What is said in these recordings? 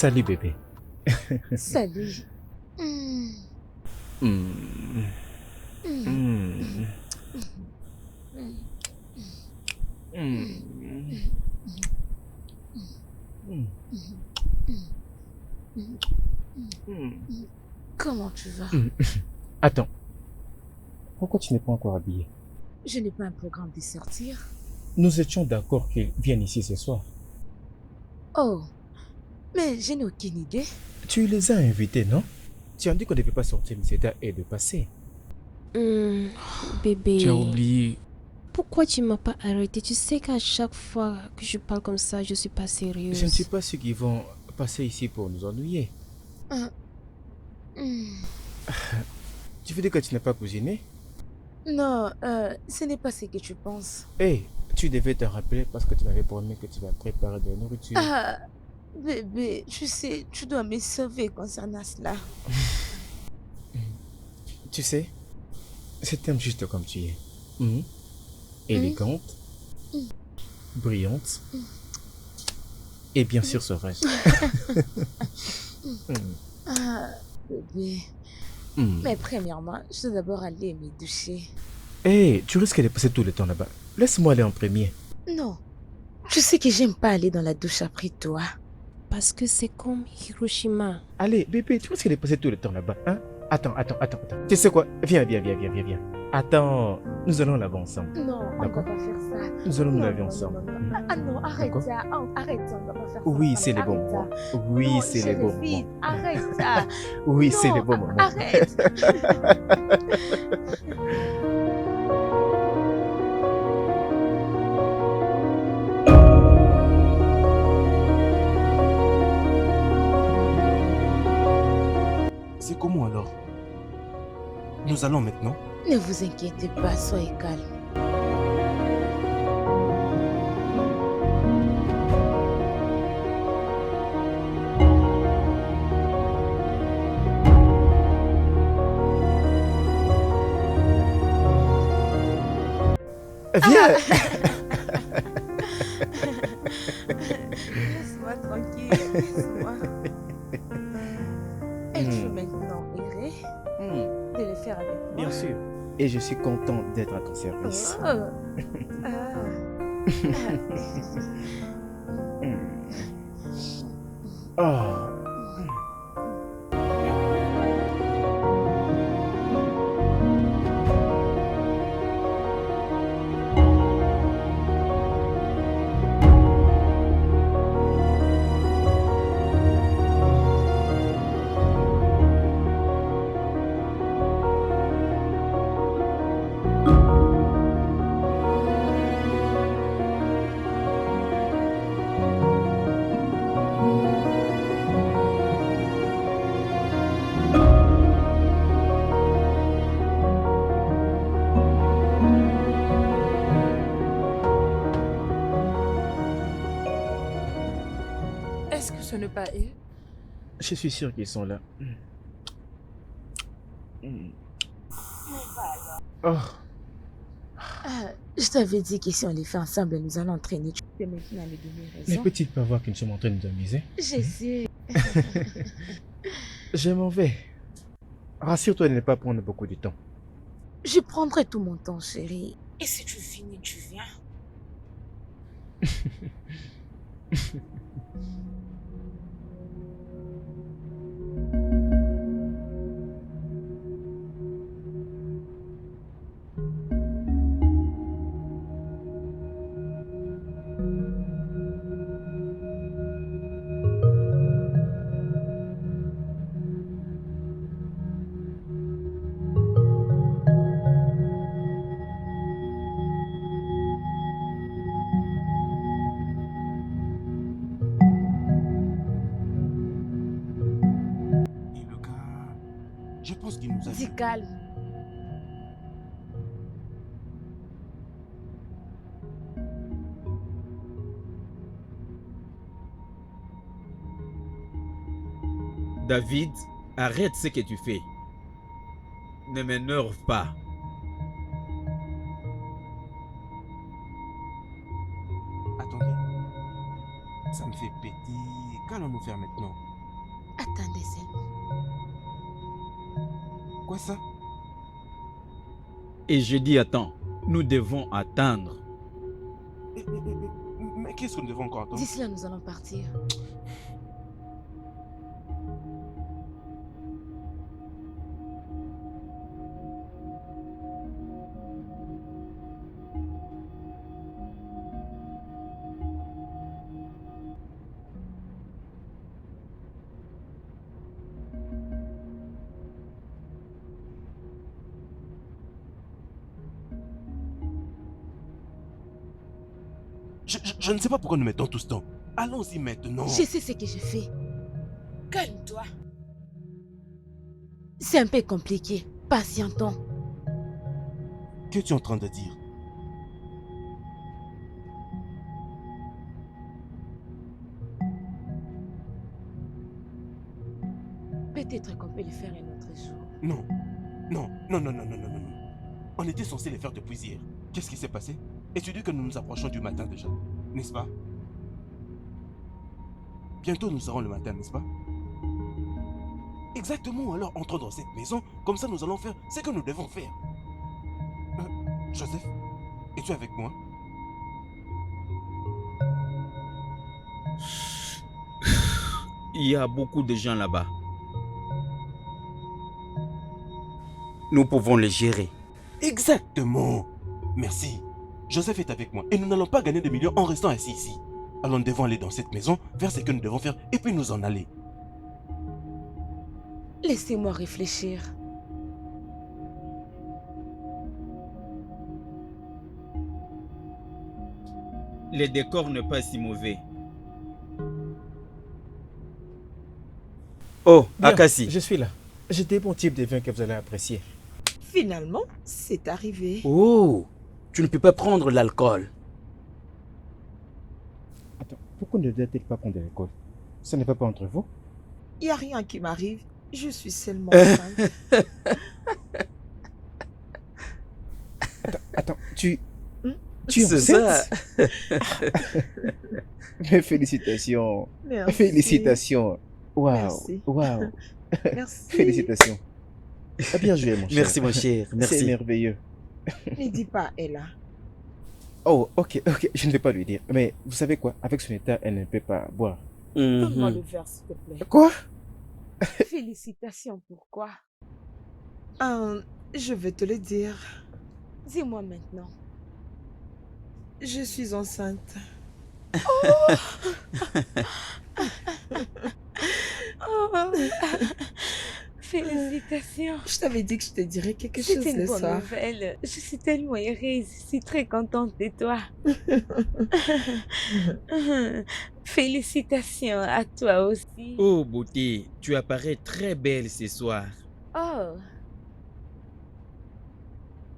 Salut bébé. Salut. Hmm, Hmm, hmm, hmm, hmm, hmm, hmm, hmm, hmm, hmm, hmm, hmm, hmm. Comment tu vas? hmm. Attends, pourquoi tu n'es pas encore habillé? Je n'ai pas un programme de sortir. Nous étions d'accord qu'ils viennent ici ce soir. Oh, mais je n'ai aucune idée. Tu les as invités, non? Tu as dit qu'on ne devait pas sortir, mais c'était à eux de passer. Hmm, Tu as bébé, oublié. pourquoi tu m'as pas arrêté? Tu sais qu'à chaque fois que je parle comme ça, je suis pas Je ne suis sérieuse. pas sûr qu'ils vont passer ici pour nous ennuyer. Ah, hmm. Tu veux dire que tu n'es pas cuisiné? Non, ce n'est pas ce que tu penses. Hé, tu devais te rappeler parce que tu m'avais promis que tu vas préparer de la nourriture. Ah, bébé, tu sais, tu dois me sauver concernant cela. Tu sais, je t'aime juste comme tu es. Mhm. Hmm, Élégante, hmm, brillante hmm, et bien hmm. sûr sauvage. Hmm. Mhm. Ah, bébé. Mhm. Mais premièrement, je dois d'abord aller me doucher. Hé, tu risques de passer tout le temps là-bas. Laisse-moi aller en premier. Non, tu sais que j'aime pas aller dans la douche après toi. Parce que c'est comme Hiroshima. Allez, bébé, tu risques de passer tout le temps là-bas, hein? Attends. Tu sais quoi? Viens. Attends, nous allons là-bas ensemble. Non, on ne doit D'accord? pas faire ça. Nous allons nous Non, laver non, ensemble. non. Ah non, arrête D'accord? ça. Oh, arrête ça, on ne doit pas faire ça Oui, ensemble. c'est les bons Arrête moments. ça. Oui, Non, c'est je les bons moments. refuse. Arrête ça. Oui, c'est les Non, bons moments. arrête. C'est comment alors? Nous allons maintenant? Ne vous inquiétez pas, soyez calme. Viens! Laisse-moi tranquille, laisse-moi. Et tu veux Hmm, maintenant errer hmm, de le faire avec moi? bien sûr. Et je suis content d'être à ton service. Oh. Ah. Hmm. Oh. Est-ce que ce n'est pas eux? Je suis sûr qu'ils sont là. Hmm. Oh. Ah, je t'avais dit que si on les fait ensemble, nous allons entraîner. Tu peux maintenant me donner Ne raison. peut-il pas voir que nous sommes en train de nous amuser? Je sais. Je m'en vais. Rassure-toi de ne pas prendre beaucoup de temps. Je prendrai tout mon temps, chérie. Et si tu finis, tu viens. Et le gars, je pense qu'il nous a Dis vus. calme. David, arrête ce que tu fais. Ne m'énerve pas. Attendez, ça me fait péter. Qu'allons-nous faire maintenant? Attendez seulement. Quoi ça? Et je dis attends, nous devons attendre. Mais qu'est-ce que nous devons encore attendre? D'ici là, nous allons partir. Je ne sais pas pourquoi nous mettons tout ce temps. Allons-y maintenant. Je sais ce que j'ai fait. Calme-toi. C'est un peu compliqué. Patientons. Qu'es-tu en train de dire? Peut-être qu'on peut le faire un autre jour. Non. Non. On était censé les faire depuis hier. Qu'est-ce qui s'est passé? Et tu dis que nous nous approchons du matin déjà, n'est-ce pas? Bientôt nous serons le matin, n'est-ce pas? Exactement, alors entrons dans cette maison, comme ça nous allons faire ce que nous devons faire. Joseph, es-tu avec moi? Il y a beaucoup de gens là-bas. Nous pouvons les gérer. Exactement. Merci. Joseph est avec moi et nous n'allons pas gagner des millions en restant assis ici. Alors nous devons aller dans cette maison, faire ce que nous devons faire et puis nous en aller. Laissez-moi réfléchir. Le décor n'est pas si mauvais. Oh, Bien, Akassi. je suis là. J'ai des bons types de vins que vous allez apprécier. Finalement, c'est arrivé. Oh, tu ne peux pas prendre l'alcool. Attends, pourquoi ne doit-il pas prendre de l'alcool? Ça ne va pas entre vous? Il n'y a rien qui m'arrive. Je suis seulement enceinte. Attends, tu es C'est ça. enceinte? Mais félicitations. Merci. Félicitations. Waouh. Merci. Waouh. Merci. Félicitations. Bien joué, mon cher. Merci, mon cher. C'est Merci. merveilleux. Ne dis pas Ella. Oh, ok, je ne vais pas lui dire. Mais vous savez quoi? Avec son état, elle ne peut pas boire. Donne-moi Mhm. le verre, s'il te plaît. Quoi? Félicitations, pourquoi? Je vais te le dire. Dis-moi maintenant. Je suis enceinte. Oh, félicitations. Je t'avais dit que je te dirais quelque chose C'est une le bonne soir. nouvelle. Je suis tellement heureuse. Je suis très contente de toi. Félicitations à toi aussi. Oh, beauté, tu apparais très belle ce soir. Oh,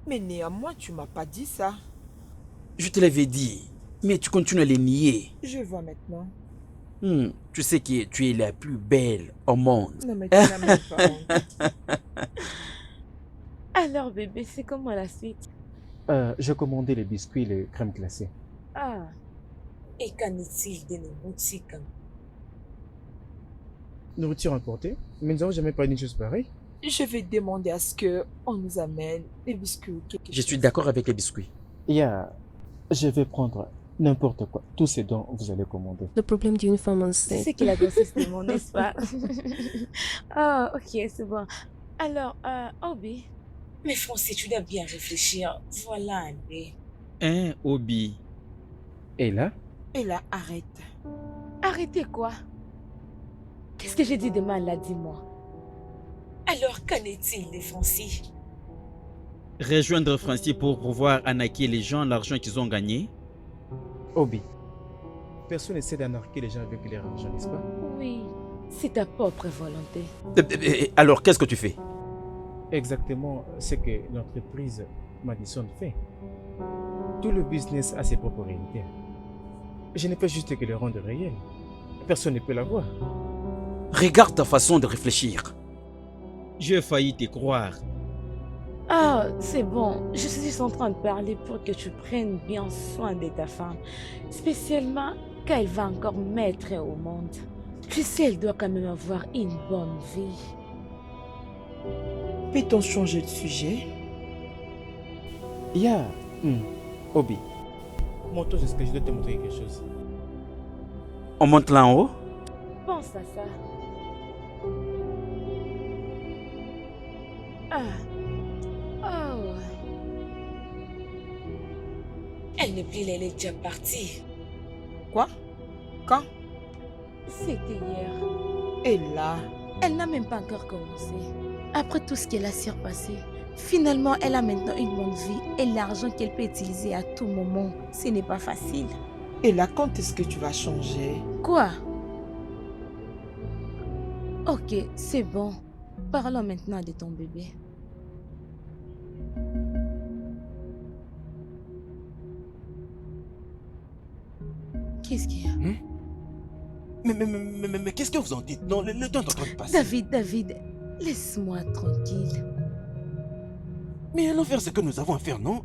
Mais néanmoins, tu m'as pas dit ça. Je te l'avais dit, mais tu continues à les nier. Je vois maintenant. Tu sais que tu es la plus belle au monde. Non, mais tu n'as même pas honte. alors bébé, c'est comment la suite? J'ai commandé les biscuits et les crèmes glacées. Ah, et qu'en est-il de nos boutiques? Nourriture importée? Mais nous n'avons jamais pas une chose pareille. Je vais demander à ce que on nous amène des biscuits ou quelque Je suis chose. d'accord avec les biscuits. Je vais prendre n'importe quoi. Tout ce dont vous allez commander. Le problème d'une femme C'est enceinte. ce que la grossesse demande, n'est-ce pas? Ah, ok, c'est bon. Alors, Obi. Mais Francis, tu dois bien réfléchir. Voilà un peu. Hein, Obi? Et là, Et là, arrête. Arrêtez quoi? Qu'est-ce que j'ai dit de mal là, dis-moi? Alors, qu'en est-il de Francis? Rejoindre Francis pour pouvoir arnaquer les gens l'argent qu'ils ont gagné? Obi, personne n'essaie d'anarquer les gens avec leur argent, n'est-ce pas? Oui, c'est ta propre volonté. Alors, qu'est-ce que tu fais? Exactement ce que l'entreprise Madison fait. Tout le business a ses propres réalités. Je ne fais juste que le rendre réel. Personne ne peut l'avoir. Regarde ta façon de réfléchir. J'ai failli te croire. Ah, c'est bon. Je suis juste en train de parler pour que tu prennes bien soin de ta femme. Spécialement quand elle va encore mettre au monde. Tu sais, elle doit quand même avoir une bonne vie. Peut-on changer de sujet? Yeah. Obi, montre jusqu'à je dois te montrer quelque chose. On monte là en haut? Pense à ça. Ah. Oh. Elle n'est plus là, elle est déjà partie. Quoi? Quand? C'était hier. Et là? Elle n'a même pas encore commencé. Après tout ce qu'elle a surpassé, finalement, elle a maintenant une bonne vie et l'argent qu'elle peut utiliser à tout moment. Ce n'est pas facile. Et là, quand est-ce que tu vas changer? Quoi? Ok, c'est bon. Parlons maintenant de ton bébé. Qu'est-ce qu'il y a? Mais qu'est-ce que vous en dites? Non, le temps est en train de passer. David, laisse-moi tranquille. Mais allons faire ce que nous avons à faire, non?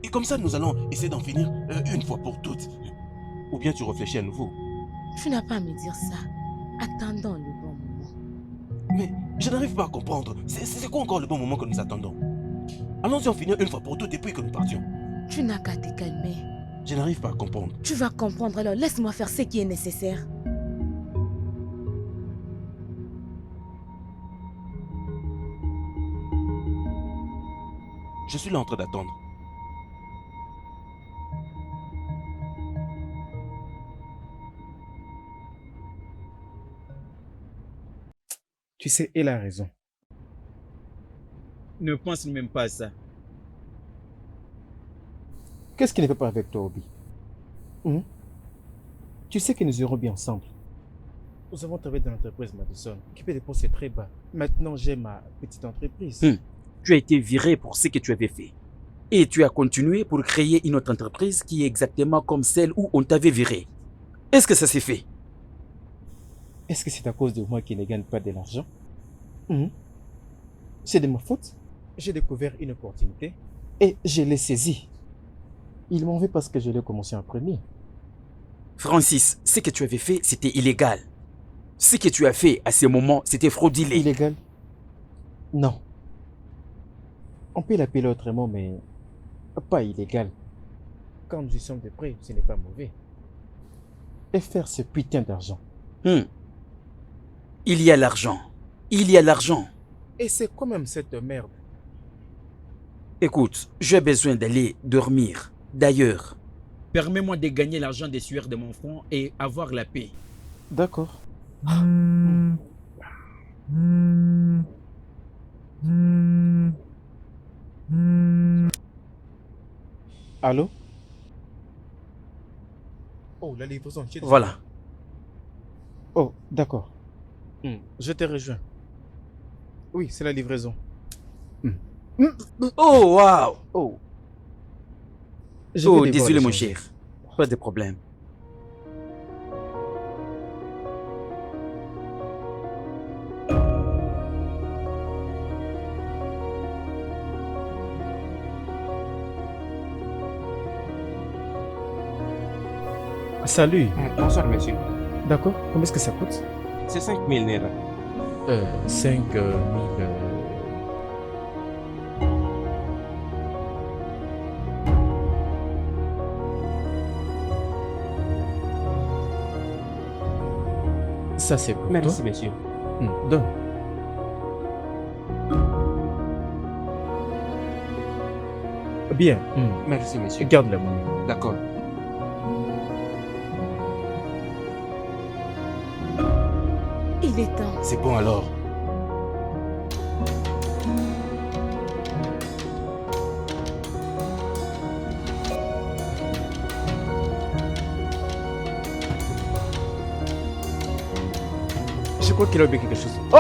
Et comme ça, nous allons essayer d'en finir une fois pour toutes. Ou bien tu réfléchis à nouveau. Tu n'as pas à me dire ça. Attendons le bon moment. Mais je n'arrive pas à comprendre. C'est quoi encore le bon moment que nous attendons? Allons-y en finir une fois pour toutes et puis que nous partions. Tu n'as qu'à te calmer. Je n'arrive pas à comprendre. Tu vas comprendre, alors laisse-moi faire ce qui est nécessaire. Je suis là en train d'attendre. Tu sais, elle a raison. Ne pense même pas à ça. Qu'est-ce qui ne va pas avec toi, Obi? Tu sais que nous irons bien ensemble. Nous avons travaillé dans l'entreprise Madison, qui paie des postes très bas. Maintenant, j'ai ma petite entreprise. Tu as été viré pour ce que tu avais fait. Et tu as continué pour créer une autre entreprise qui est exactement comme celle où on t'avait viré. Est-ce que ça s'est fait? Est-ce que c'est à cause de moi qui ne gagne pas de l'argent? C'est de ma faute. J'ai découvert une opportunité et je l'ai saisie. Ils m'en veut parce que je l'ai commencé en premier. Francis, ce que tu avais fait, c'était illégal. Ce que tu as fait à ce moment, c'était frauduleux. Illégal? Non. On peut l'appeler autrement, mais pas illégal. Quand nous y sommes de près, ce n'est pas mauvais. Et faire ce putain d'argent. Il y a l'argent. Il y a l'argent. Et c'est quand même cette merde. Écoute, j'ai besoin d'aller dormir. D'ailleurs, Permets-moi de gagner l'argent des sueurs de mon front et avoir la paix. D'accord. Allô? Oh, la livraison. voilà. Oh, d'accord. Je te rejoins. Oui, c'est la livraison. Oh, waouh! Oh. Oh, désolé mon cher. Pas de problème. Salut. Bonsoir, monsieur. D'accord. Combien est-ce que ça coûte? C'est 5000 naira. 5 000... Ça, c'est pour Merci, toi. monsieur. Donne. Bien. Merci, monsieur. Garde la monnaie. D'accord. Il est temps. C'est bon alors. Je crois qu'il a oublié quelque chose. Oh!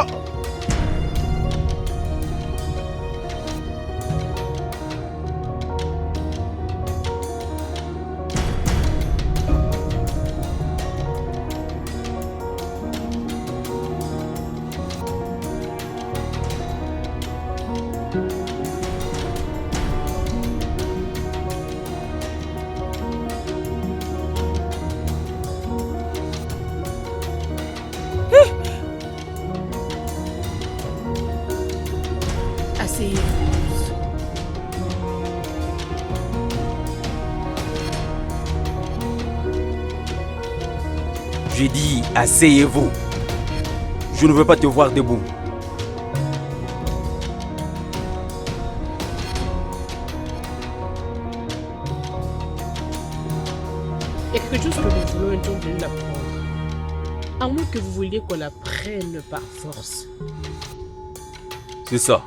J'ai dit asseyez-vous. Je ne veux pas te voir debout. Il y a quelque chose que nous voulons un jour venir la prendre. À moins que vous vouliez qu'on la prenne par force. C'est ça.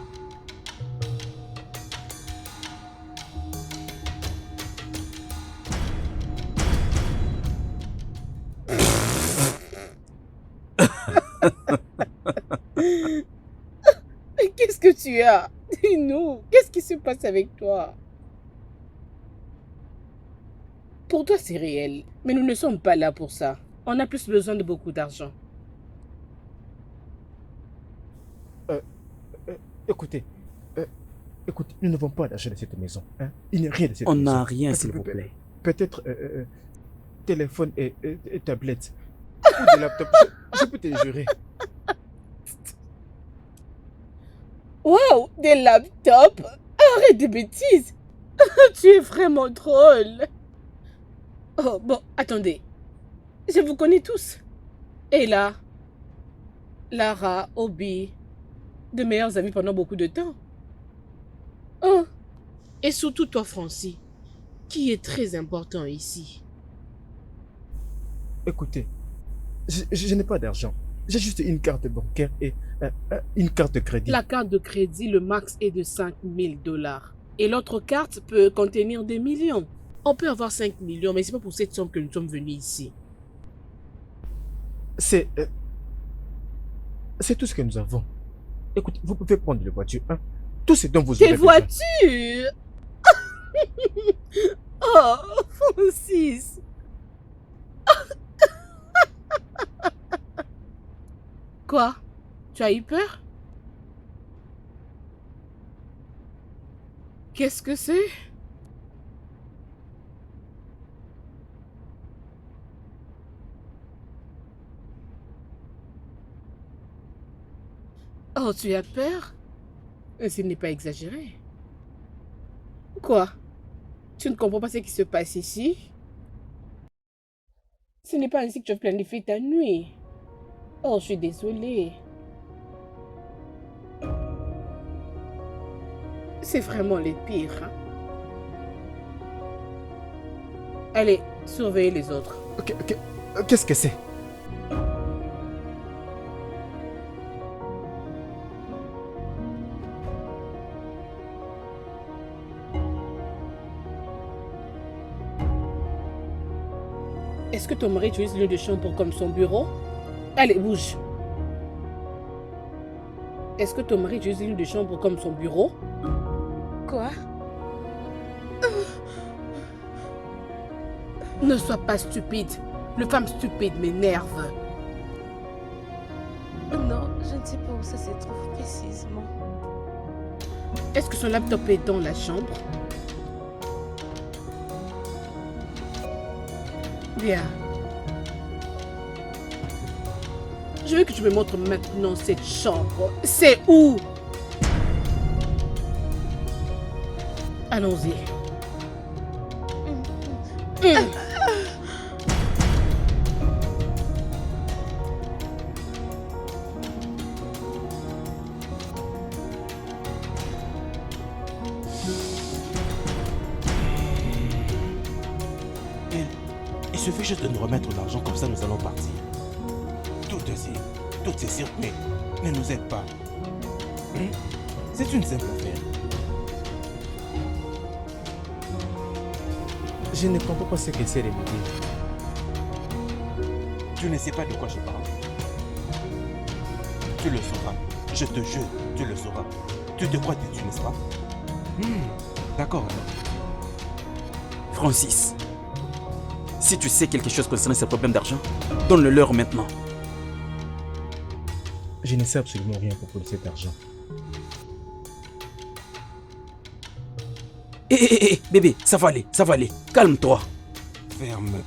Mais qu'est-ce que tu as? Dis-nous, qu'est-ce qui se passe avec toi? Pour toi, c'est réel. Mais nous ne sommes pas là pour ça. On a plus besoin de beaucoup d'argent. Écoutez, écoutez, nous n'avons pas d'argent de cette maison. Hein? Il n'y a rien de cette On maison. n'a rien, s'il vous plaît. Peut-être téléphone et tablette. Ou de laptop. Je peux te le jurer. Waouh, des laptops? Arrête de bêtises. Tu es vraiment drôle. Oh, bon, attendez. Je vous connais tous. Ella, Lara, Obi, de meilleurs amis pendant beaucoup de temps. Oh, et surtout toi, Francis, qui est très important ici. Écoutez, je n'ai pas d'argent. J'ai juste une carte bancaire et une carte de crédit. La carte de crédit, le max est de 5 000 $. Et l'autre carte peut contenir des millions. On peut avoir 5 millions, mais c'est pas pour cette somme que nous sommes venus ici. C'est tout ce que nous avons. Écoutez, vous pouvez prendre les voitures. Hein? Tout ce dont vous aurez Des besoin. voitures? Oh, Francis. Quoi? Tu as eu peur? Qu'est-ce que c'est? Oh, tu as peur? Ce n'est pas exagéré. Quoi? Tu ne comprends pas ce qui se passe ici? Ce n'est pas ainsi que tu as planifié ta nuit. Oh, je suis désolée. C'est vraiment les pires. Hein? Allez, surveillez les autres. Qu'est-ce que c'est? Est-ce que ton mari utilise le lieu de chambre comme son bureau? Allez, bouge. Est-ce que ton mari utilise le lieu de chambre comme son bureau? Quoi? Ne sois pas stupide. Le femme stupide m'énerve. Non, je ne sais pas où ça se trouve précisément. Est-ce que son laptop est dans la chambre? Bien. Je veux que tu me montres maintenant cette chambre. C'est où? Allons-y. Il suffit juste de nous remettre l'argent, comme ça nous allons partir. Toutes ces circuits ne nous aident pas. C'est une simple affaire. Je ne comprends pas ce que c'est de me dire. Tu ne sais pas de quoi je parle. Tu le sauras. Je te jure, tu le sauras. Tu te crois têtu, n'est-ce pas? D'accord. Francis, si tu sais quelque chose concernant ces problèmes d'argent, donne-le-leur maintenant. Je ne sais absolument rien à propos de cet argent. Hé, bébé, ça va aller. Calme-toi. Ferme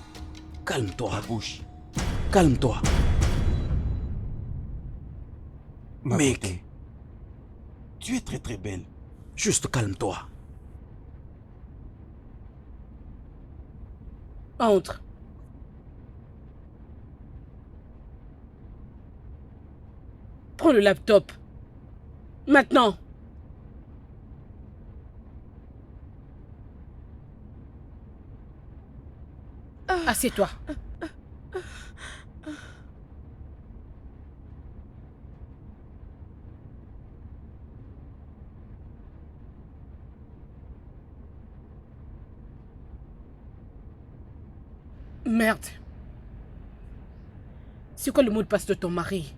Calme-toi. ta bouche. Calme-toi. Ma Mec. beauté. Tu es très très belle. Juste calme-toi. Entre. Prends le laptop. Maintenant. Assieds-toi. Merde. C'est quoi le mot de passe de ton mari?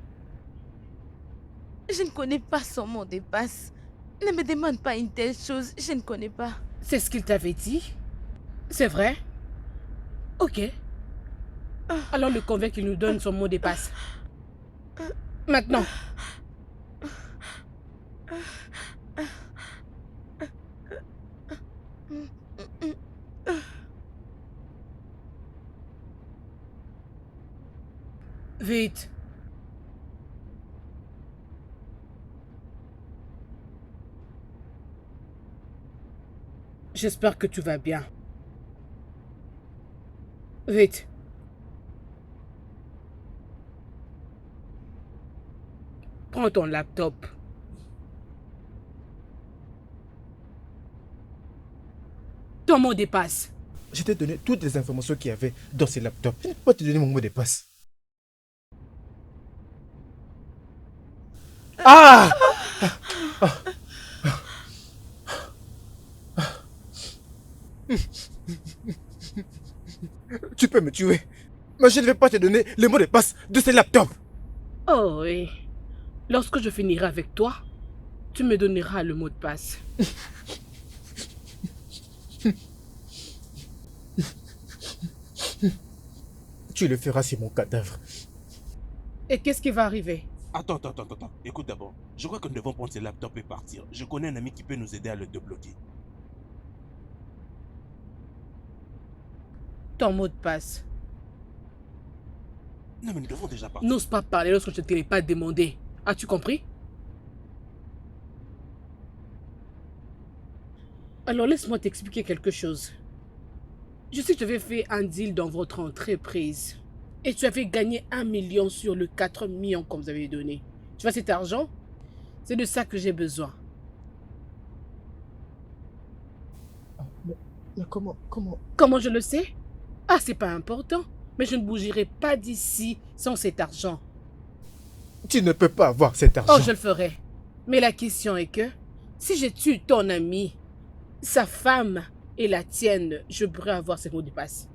Je ne connais pas son mot de passe. Ne me demande pas une telle chose, je ne connais pas. C'est ce qu'il t'avait dit? C'est vrai? Ok. Alors le convainc qu'il nous donne son mot de passe. Maintenant. Vite. J'espère que tu vas bien. Vite. Prends ton laptop. Ton mot de passe. Je t'ai donné toutes les informations qu'il y avait dans ces laptops. Je ne peux pas te donner mon mot de passe. Ah! Tu peux me tuer, mais je ne vais pas te donner les mots de passe de ces laptops. Oh oui. Lorsque je finirai avec toi, tu me donneras le mot de passe. Tu le feras sur mon cadavre. Et qu'est-ce qui va arriver? Attends. Écoute d'abord. Je crois que nous devons prendre ces laptops et partir. Je connais un ami qui peut nous aider à le débloquer. Ton mot de passe. Non, mais nous devons déjà partir. N'ose pas parler lorsque je ne te l'ai pas demandé. As-tu compris? Alors laisse-moi t'expliquer quelque chose. Je sais que tu avais fait un deal dans votre entreprise. Et tu avais gagné 1 million sur le 4 millions qu'on vous avait donné. Tu vois cet argent? C'est de ça que j'ai besoin. Mais comment? Comment je le sais? Ah, c'est pas important. Mais je ne bougerai pas d'ici sans cet argent. Tu ne peux pas avoir cet argent. Oh, je le ferai. Mais la question est que, si je tue ton ami, sa femme et la tienne, je pourrais avoir ces mots de passe.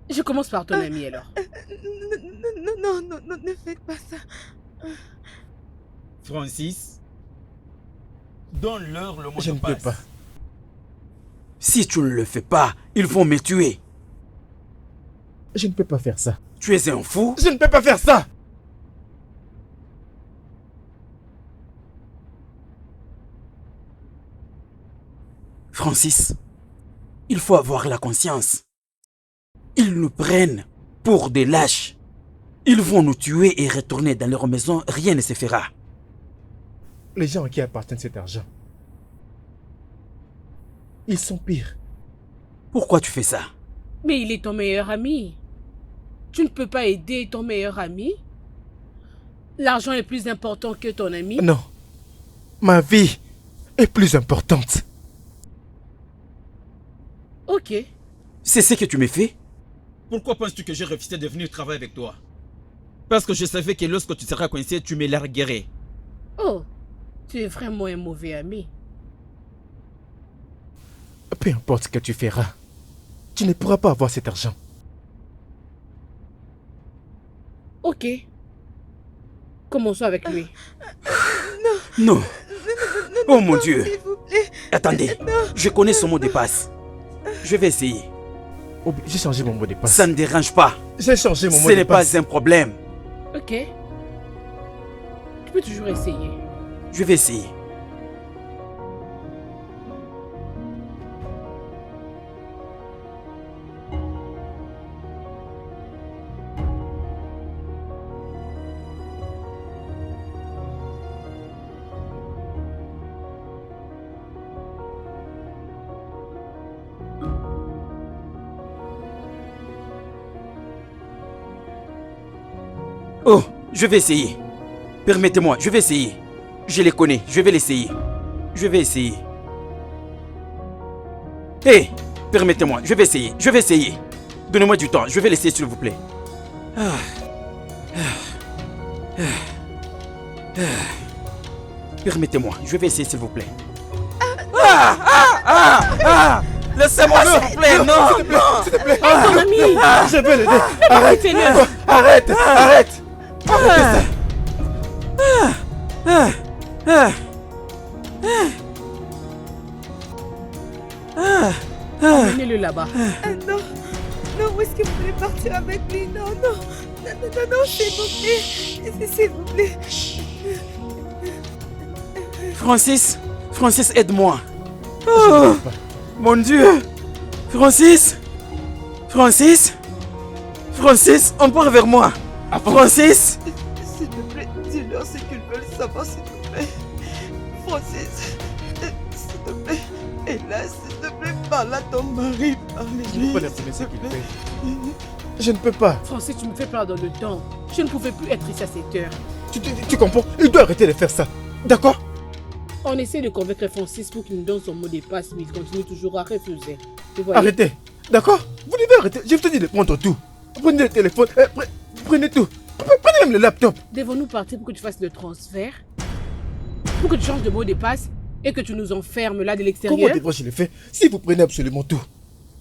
Je commence par ton ami alors. Non, ne faites pas ça. Francis, donne-leur le mot Je de ne peux passe. pas. Si tu ne le fais pas, ils vont me tuer. Je ne peux pas faire ça. Tu es un fou? Je ne peux pas faire ça. Francis, il faut avoir la conscience. Ils nous prennent pour des lâches. Ils vont nous tuer et retourner dans leur maison, rien ne se fera. Les gens à qui appartient cet argent, ils sont pires. Pourquoi tu fais ça? Mais il est ton meilleur ami. Tu ne peux pas aider ton meilleur ami? L'argent est plus important que ton ami? Non. Ma vie est plus importante. Ok. C'est ce que tu me fais? Pourquoi penses-tu que j'ai refusé de venir travailler avec toi? Parce que je savais que lorsque tu seras coincé, tu me larguerais. Oh, tu es vraiment un mauvais ami. Peu importe ce que tu feras, tu ne pourras pas avoir cet argent. Ok. Commençons avec lui. Non. Oh mon Dieu. S'il vous plaît. Attendez, je connais son mot de passe. Je vais essayer. Oh, j'ai changé mon mot de passe. Ça ne dérange pas. J'ai changé mon mot Ce de n'est passe. pas un problème. Ok. Tu peux toujours essayer. Je vais essayer. Oh, je vais essayer. Permettez-moi, je vais essayer. Je les connais, je vais l'essayer. Je vais essayer. Hé, permettez-moi, je vais essayer, je vais essayer. Donnez-moi du temps, je vais l'essayer s'il vous plaît. Permettez-moi, je vais essayer s'il vous plaît. Laissez-moi s'il vous plaît, non, S'il te plaît. Ton ami. Je vais l'aider. Arrête. Fais-le. Arrête. Emmenez-le là-bas. Non, non, où est-ce que vous voulez partir avec lui? Non, non, non, s'il vous plaît, s'il vous plaît. Francis, aide-moi. Oh, mon Dieu. Francis, on part vers moi. Francis. S'il te plaît, dis-leur ce qu'ils veulent savoir, s'il te plaît. Francis, s'il te plaît, hélas, s'il te plaît, parle à ton mari, Je ne peux pas l'imprimer ce qu'il fait. Je ne peux pas. Francis, tu me fais perdre le temps. Je ne pouvais plus être ici à cette heure. Tu comprends? Il doit arrêter de faire ça. D'accord? On essaie de convaincre Francis pour qu'il nous donne son mot de passe, mais il continue toujours à refuser. Vous voyez? Arrêtez. D'accord? Vous devez arrêter. Je vous ai dit de prendre tout. Prenez le téléphone. Prenez tout. Prenez même le laptop. Devons-nous partir pour que tu fasses le transfert? Pour que tu changes de mot de passe et que tu nous enfermes là de Comment l'extérieur? devrais-je le faire si vous prenez absolument tout?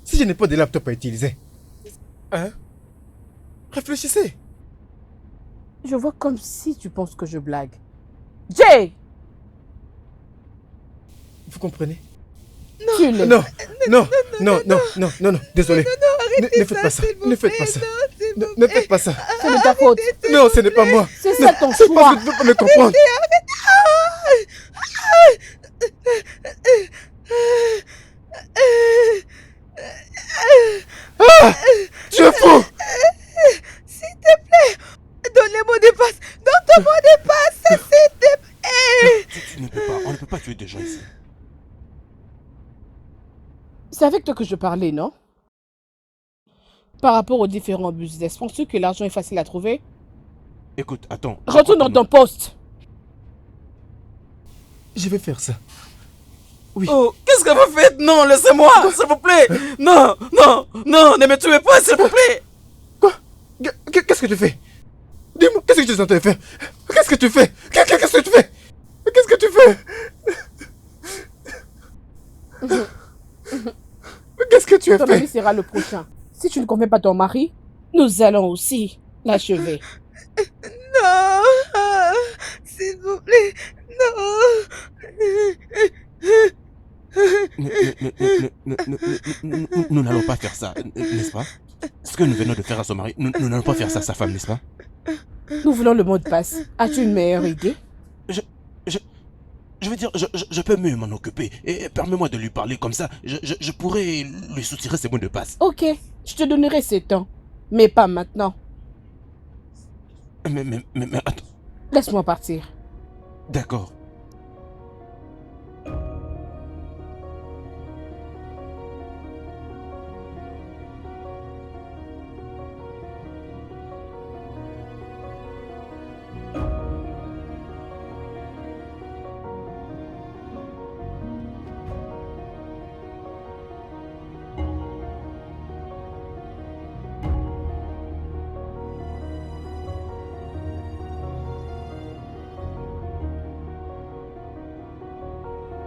Si je n'ai pas de laptop à utiliser. Hein? Réfléchissez. Je vois comme si tu penses que je blague. Jay! Vous comprenez? Tu l'es. Non, désolé. Ne faites pas ça. Ne faites pas ça. Ne faites pas ça. C'est de ta faute. Non, ce n'est pas moi. C'est ça ton C'est choix. parce que tu ne peux pas me comprendre. Ah! Tu es fou! S'il te plaît, donne les mots de passe, donne ton mot de passe, s'il te plaît. Tu ne peux pas, on ne peut pas tuer des gens ici. C'est avec toi que je parlais, non? Par rapport aux différents business, penses-tu que l'argent est facile à trouver? Écoute, attends. Retourne dans ton poste. Je vais faire ça. Oui. Oh, qu'est-ce que vous faites? Non, laissez-moi, s'il vous plaît. Non, ne me tuez pas, s'il vous plaît. Quoi? Qu'est-ce que tu fais? Dis-moi, qu'est-ce que tu es en train de faire? Qu'est-ce que tu fais? Qu'est-ce que tu fais? Qu'est-ce que tu fais? Qu'est-ce que tu as Ton fait? ami sera le prochain. Si tu ne conviens pas ton mari, nous allons aussi l'achever. Non, s'il vous plaît, non. Nous n'allons pas faire ça, n'est-ce pas? Ce que nous venons de faire à son mari, nous n'allons pas faire ça à sa femme, n'est-ce pas? Nous voulons le mot de passe. As-tu une meilleure idée? Je veux dire, je peux mieux m'en occuper. Et permets-moi de lui parler comme ça. Je pourrais lui soutirer ses mots de passe. Ok, je te donnerai ce temps. Mais pas maintenant. Mais attends. Laisse-moi partir. D'accord.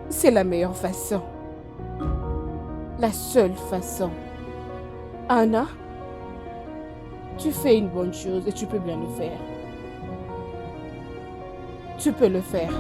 C'est la meilleure façon. La seule façon. Anna, tu fais une bonne chose et tu peux bien le faire. Tu peux le faire.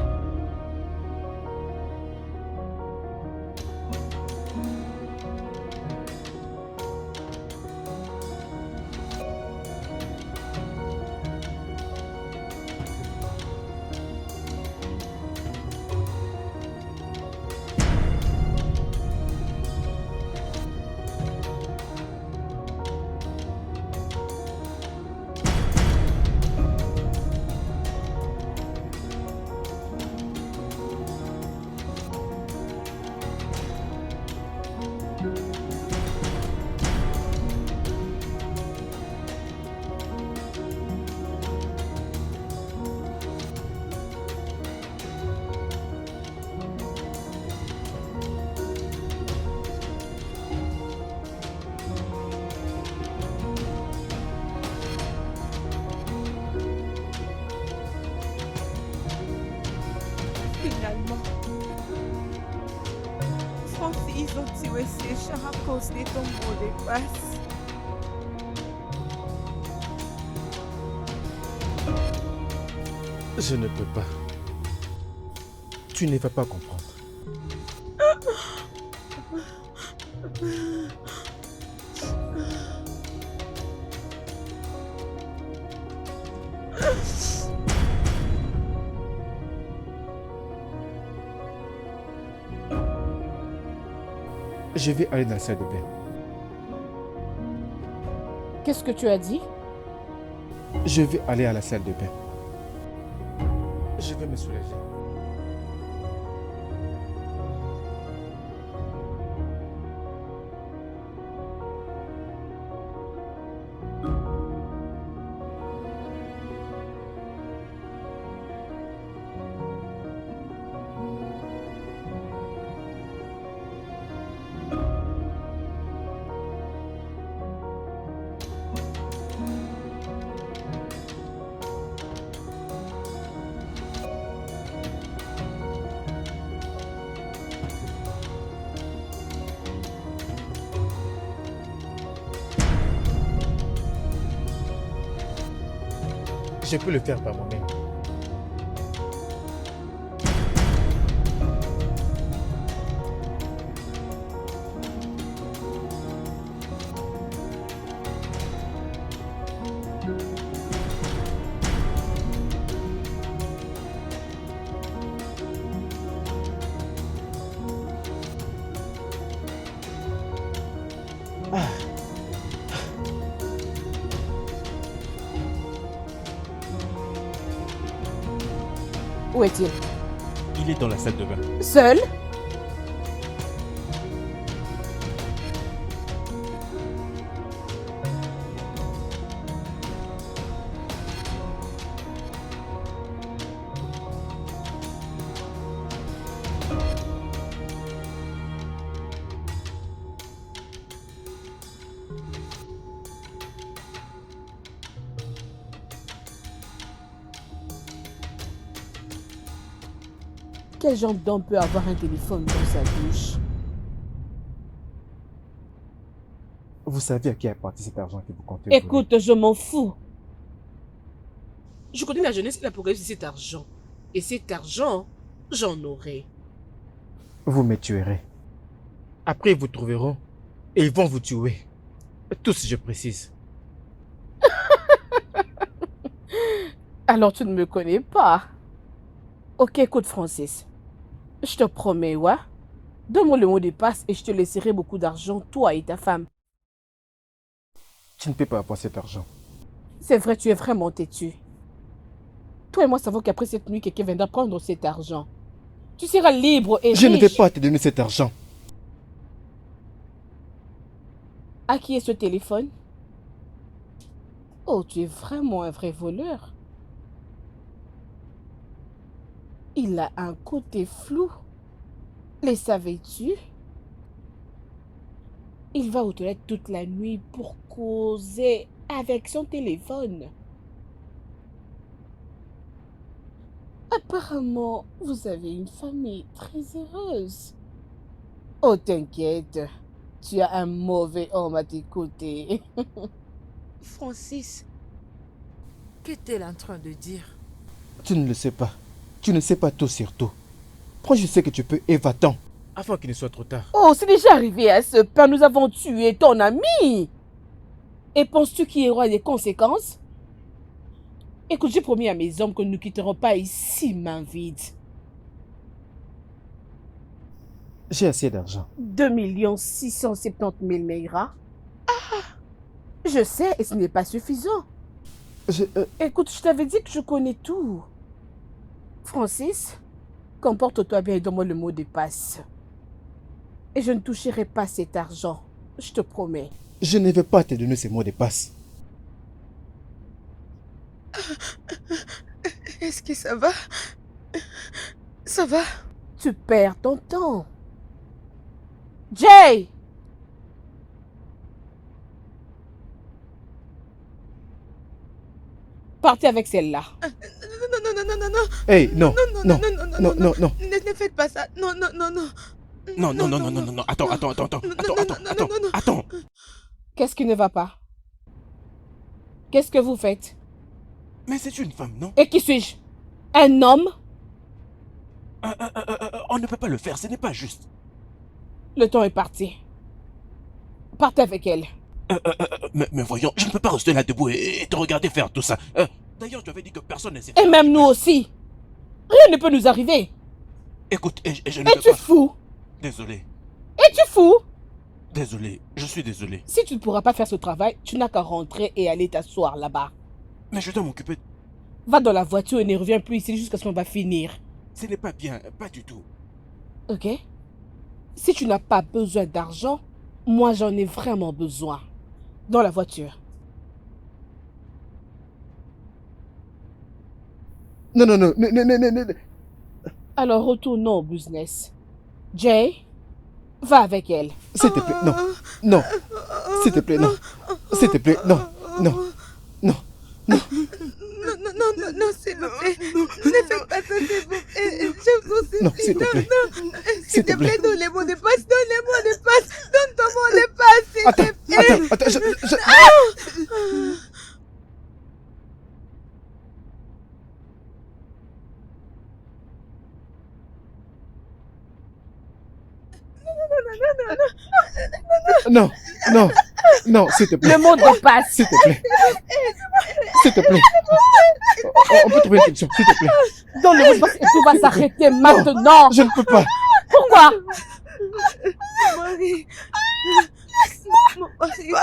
ils ont tiré ces chats à cause de ton mot de passe. Je ne peux pas. Tu ne vas pas comprendre. Je vais aller dans la salle de bain. Qu'est-ce que tu as dit? Je vais aller à la salle de bain. Je vais me soulager. Je peux le faire par moi-même. Où est-il? Il est dans la salle de bain. Seul? Quel genre d'homme peut avoir un téléphone dans sa douche? Vous savez à qui appartient cet argent que vous comptez? Écoute, je m'en fous. Je connais la jeunesse qui a progressé cet argent. Et cet argent, j'en aurai. Vous me tuerez. Après, ils vous trouveront et ils vont vous tuer. Tous, je précise. Alors tu ne me connais pas. Ok, écoute Francis. Je te promets, ouais. Donne-moi le mot de passe et je te laisserai beaucoup d'argent, toi et ta femme. Tu ne peux pas avoir cet argent. C'est vrai, tu es vraiment têtu. Toi et moi savons qu'après cette nuit, quelqu'un viendra prendre cet argent. Tu seras libre et Je riche. ne vais pas te donner cet argent. À qui est ce téléphone? Oh, tu es vraiment un vrai voleur. Il a un côté flou. Les savais-tu? Il va aux toilettes toute la nuit pour causer avec son téléphone. Apparemment, vous avez une famille très heureuse. Oh, t'inquiète. Tu as un mauvais homme à tes côtés. Francis, qu'est-elle en train de dire? Tu ne le sais pas. Tu ne sais pas tout sur tout. Prends, je sais que tu peux et va-t'en. Avant qu'il ne soit trop tard. Oh, c'est déjà arrivé à ce point. Nous avons tué ton ami. Et penses-tu qu'il y aura des conséquences? Écoute, j'ai promis à mes hommes que nous ne quitterons pas ici main vide. J'ai assez d'argent. 2 670 000 Naira. Je sais, et ce n'est pas suffisant. Écoute, je t'avais dit que je connais tout. Francis, comporte-toi bien et donne-moi le mot de passe. Et je ne toucherai pas cet argent. Je te promets. Je ne vais pas te donner ces mots de passe. Est-ce que ça va? Ça va? Tu perds ton temps. Jay! Partez avec celle-là. Non. Hey, non, non, non. Ne faites pas ça. Non. Non, non, non, non, non, non, non. Attends. Qu'est-ce qui ne va pas? Qu'est-ce que vous faites? Mais c'est une femme, non? Et qui suis-je? Un homme? On ne peut pas le faire, ce n'est pas juste. Le temps est parti. Partez avec elle. Mais voyons, je ne peux pas rester là debout et te regarder faire tout ça. D'ailleurs, tu avais dit que personne ne s'est Et même nous aussi. Rien ne peut nous arriver. Écoute, et je ne peux Es-tu pas... fou? Désolé, Es-tu fou? désolé, je suis désolé. Si tu ne pourras pas faire ce travail, tu n'as qu'à rentrer et aller t'asseoir là-bas. Mais je dois m'occuper... Va dans la voiture et ne reviens plus ici jusqu'à ce qu'on va finir. Ce n'est pas bien, pas du tout. Ok? Si tu n'as pas besoin d'argent, moi j'en ai vraiment besoin. Dans la voiture. Non. Alors retournons au business. Jay, va avec elle. S'il te plaît, non. Non. S'il te plaît, non. S'il te plaît, non. Non. Non. Non. Non, s'il vous plaît. Ne faites pas ça, s'il vous plaît. Je vous supplie. Non, s'il te plaît. S'il te plaît, donne les mots de passe. Donne les mots de passe. Donne ton mot de passe, s'il te plaît. Attends. Non, s'il te plaît. Le mot de passe. S'il te plaît. S'il te plaît. On peut trouver une solution, s'il te plaît. Donne le mot de passe et tout va s'arrêter maintenant. Je ne peux pas. Pourquoi? Mon mari, s'il te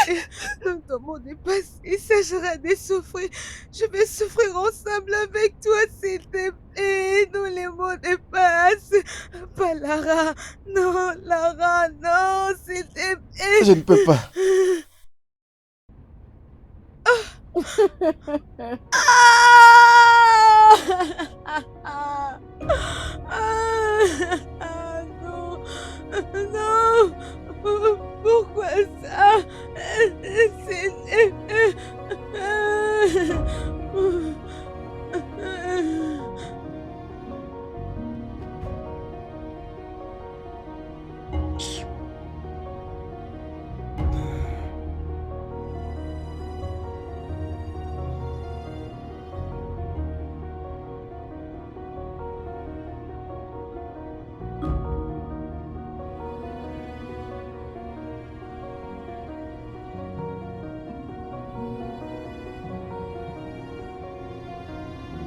plaît, donne ton mot de passe. Il s'agira de souffrir. Je vais souffrir ensemble avec toi, s'il te plaît. Donne les mots de passe. Pas Lara. Non, Lara, non, s'il te plaît. Je ne peux pas. Non, non, pourquoi ça?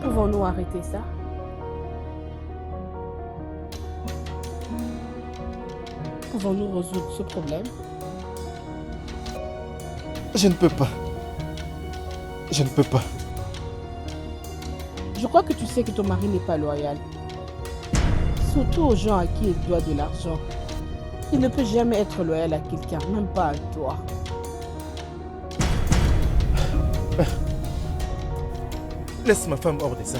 Pouvons-nous arrêter ça? Pouvons-nous résoudre ce problème? Je ne peux pas. Je ne peux pas. Je crois que tu sais que ton mari n'est pas loyal. Surtout aux gens à qui il doit de l'argent. Il ne peut jamais être loyal à quelqu'un, même pas à toi. Laisse ma femme hors de ça.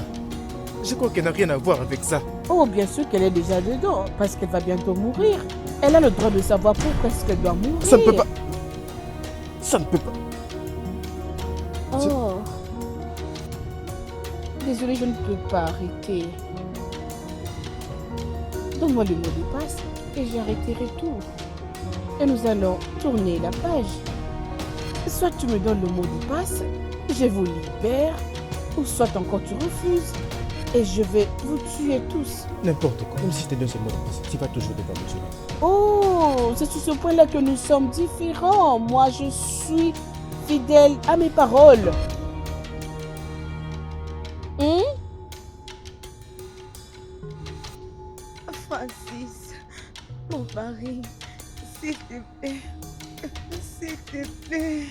Je crois qu'elle n'a rien à voir avec ça. Oh, bien sûr qu'elle est déjà dedans, parce qu'elle va bientôt mourir. Elle a le droit de savoir pourquoi est-ce qu'elle doit mourir. Ça ne peut pas. Ça ne peut pas. Oh. Désolée, je ne peux pas arrêter. Donne-moi le mot de passe et j'arrêterai tout. Et nous allons tourner la page. Soit tu me donnes le mot de passe, je vous libère, ou soit encore tu refuses et je vais vous tuer tous. N'importe quoi. Même si je te donne ce mot de passe, tu vas toujours devoir me tuer. Oh, c'est sur ce point-là que nous sommes différents. Moi, je suis fidèle à mes paroles. Francis, mon mari, s'il te plaît, s'il te plaît.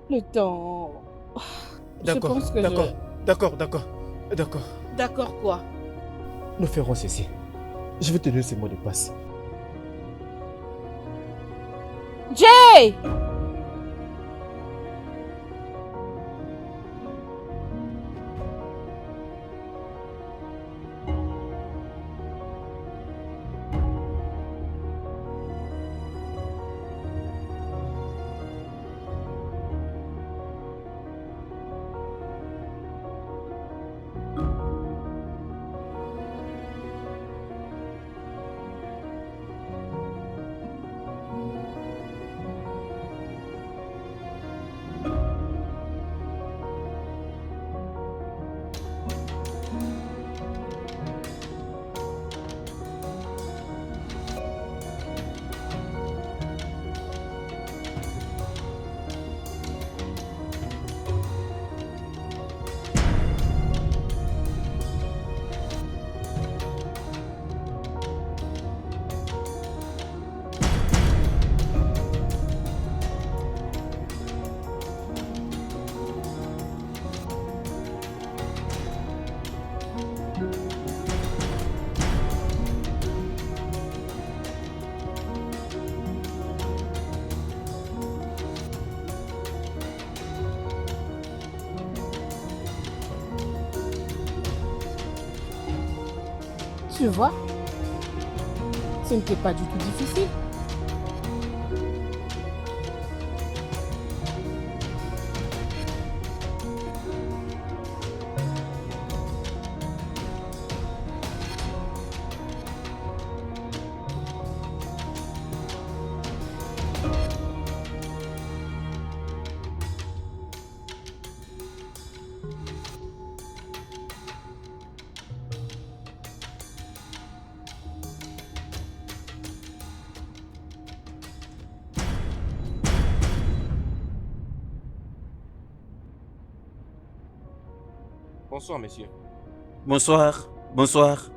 Le temps... D'accord, Je pense que d'accord. D'accord quoi? Nous ferons ceci. Je vais te donner ce mot de passe. Jay! Tu vois, ce n'était pas du tout difficile. Bonsoir, monsieur. Bonsoir, bonsoir.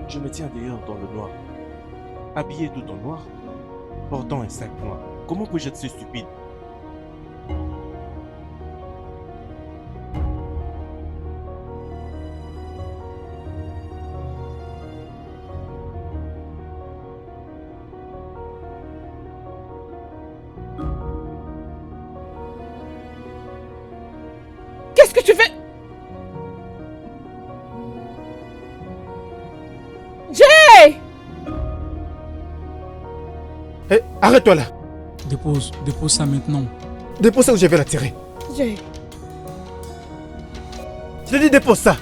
Je me tiens d'ailleurs dans le noir. Habillé tout en noir, portant un sac noir. Comment puis-je être si stupide? Qu'est-ce que tu fais? Jay! Hé, arrête-toi là. Dépose ça maintenant. Dépose ça ou je vais la tirer. Jay, Je te dis dépose ça.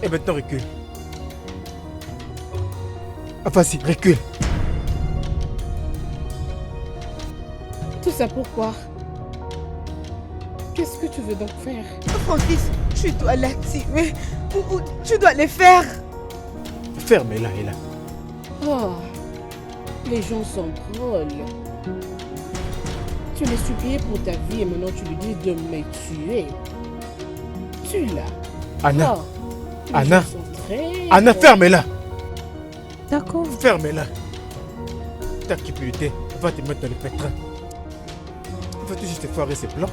Et maintenant recule. Ah, vas-y, recule. tout ça pourquoi? Qu'est-ce que tu veux donc faire? Francis, tu dois la tuer. Ou tu dois les faire. Ferme-la, et là. Oh, les gens sont drôles. Tu l'as supplié pour ta vie et maintenant tu lui dis de me tuer. Tu l'as. Anna, Oh, les Anna, gens sont très Anna, drôles. ferme-la. D'accord. Ferme-la. Ta cupidité va te mettre dans le pétrin. Vas-tu juste foirer ses plans?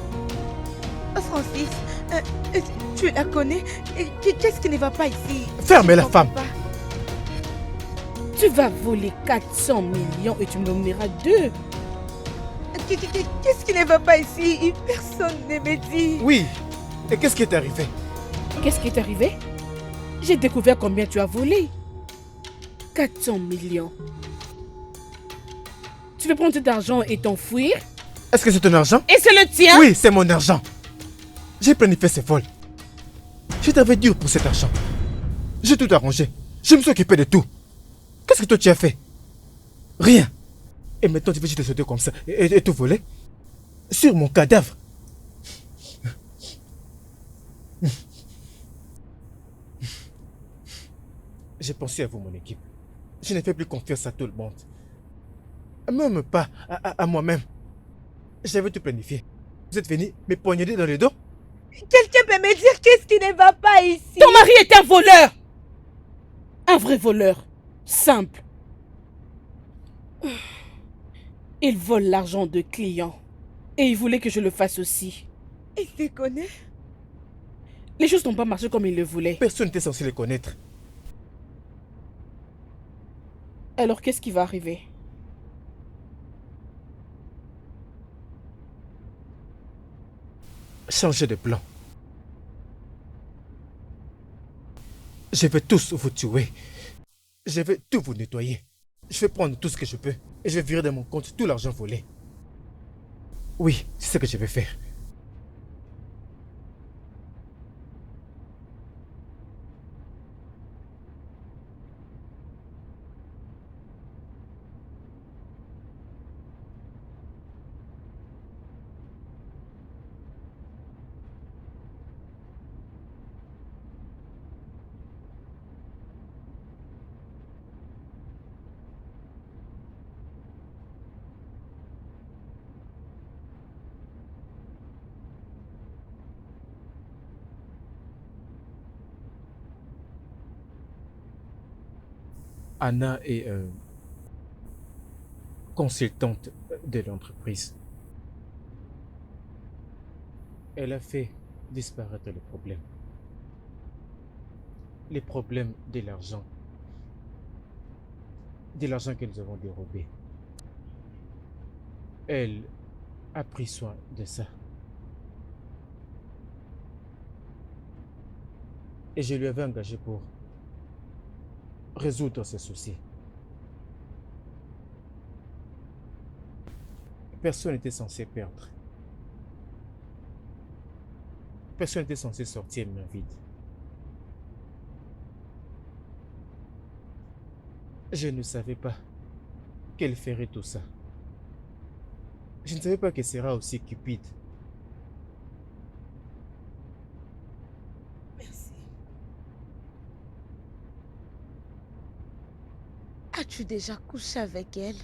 Francis, tu la connais. Qu'est-ce qui ne va pas ici? Ferme-la, Je comprends femme. pas. Tu vas voler 400 millions et tu me donneras 2. Qu'est-ce qui ne va pas ici? Personne ne me dit. Oui. Et qu'est-ce qui est arrivé? Qu'est-ce qui est arrivé? J'ai découvert combien tu as volé. 400 millions. Tu veux prendre cet argent et t'enfuir? Est-ce que c'est ton argent? Et c'est le tien? Oui, c'est mon argent. J'ai planifié ces vols. Je t'avais dur pour cet argent. J'ai tout arrangé. Je me suis occupé de tout. Qu'est-ce que toi tu as fait? Rien. Et maintenant tu veux juste te sauter comme ça et tout voler? Sur mon cadavre. J'ai pensé à vous, mon équipe. Je ne fais plus confiance à tout le monde. Même pas à moi-même. J'avais tout planifié. Vous êtes venu me poignarder dans le dos? Quelqu'un peut me dire qu'est-ce qui ne va pas ici? Ton mari est un voleur. Un vrai voleur. Simple. Il vole l'argent de clients. Et il voulait que je le fasse aussi. Il te connaît? Les choses n'ont pas marché comme il le voulait. Personne n'était censé les connaître. Alors qu'est-ce qui va arriver? Changer de plan. Je vais tous vous tuer. Je vais tout vous nettoyer. Je vais prendre tout ce que je peux. Et je vais virer de mon compte tout l'argent volé. Oui, c'est ce que je vais faire. Anna est consultante de l'entreprise. Elle a fait disparaître les problèmes. Les problèmes de l'argent. de l'argent que nous avons dérobé. Elle a pris soin de ça. Et je lui avais engagé pour résoudre ses soucis. Personne n'était censé perdre. Personne n'était censé sortir main vide. Je ne savais pas qu'elle ferait tout ça. Je ne savais pas qu'elle sera aussi cupide. Merci. As-tu déjà couché avec elle?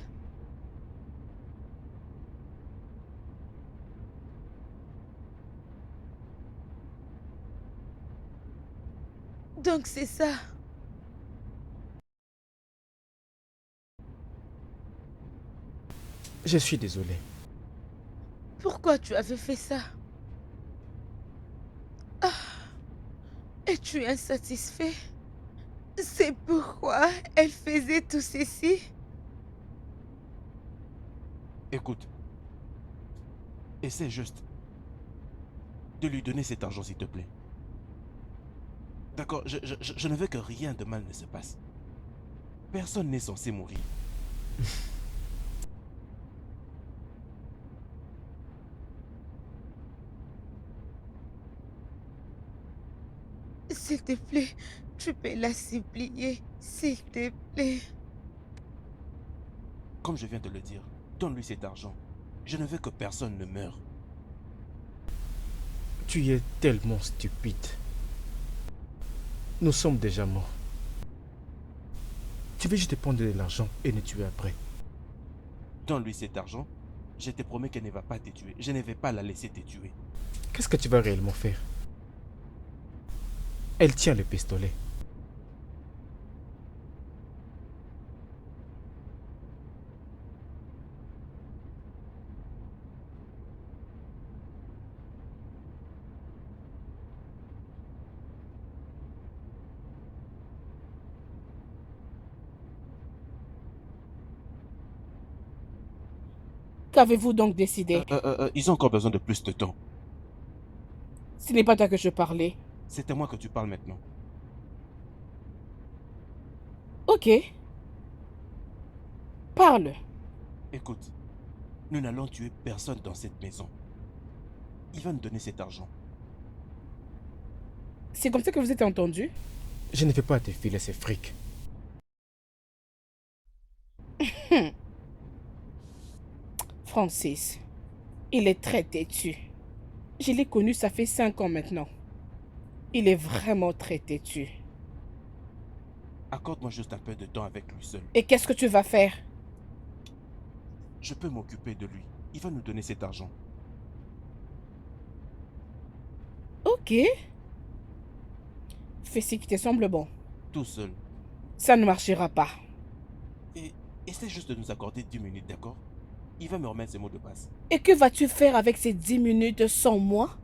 Donc c'est ça. Je suis désolé. Pourquoi tu avais fait ça? Ah, es-tu insatisfait? C'est pourquoi elle faisait tout ceci? Écoute, essaie juste de lui donner cet argent, s'il te plaît. D'accord, je ne veux que rien de mal ne se passe. Personne n'est censé mourir. S'il te plaît, tu peux la supplier. S'il te plaît. Comme je viens de le dire, donne-lui cet argent. Je ne veux que personne ne meure. Tu es tellement stupide. Nous sommes déjà morts. Tu veux juste prendre de l'argent et nous tuer après. Donne-lui cet argent. Je te promets qu'elle ne va pas te tuer. Je ne vais pas la laisser te tuer. Qu'est-ce que tu vas réellement faire? Elle tient le pistolet. Qu'avez-vous donc décidé? Ils ont encore besoin de plus de temps. Ce n'est pas toi que je parlais. C'est à moi que tu parles maintenant. Ok. Parle. Écoute, nous n'allons tuer personne dans cette maison. Il va nous donner cet argent. C'est comme ça que vous êtes entendus? Je ne vais pas te filer ces frics. Francis, il est très têtu. Je l'ai connu, ça fait 5 ans maintenant. Il est vraiment très têtu. Accorde-moi juste un peu de temps avec lui seul. Et qu'est-ce que tu vas faire? Je peux m'occuper de lui. Il va nous donner cet argent. Ok. Fais ce qui te semble bon. Tout seul. Ça ne marchera pas. Et essaie juste de nous accorder 10 minutes, d'accord? Il va me remettre ses mots de passe. Et que vas-tu faire avec ces 10 minutes sans moi?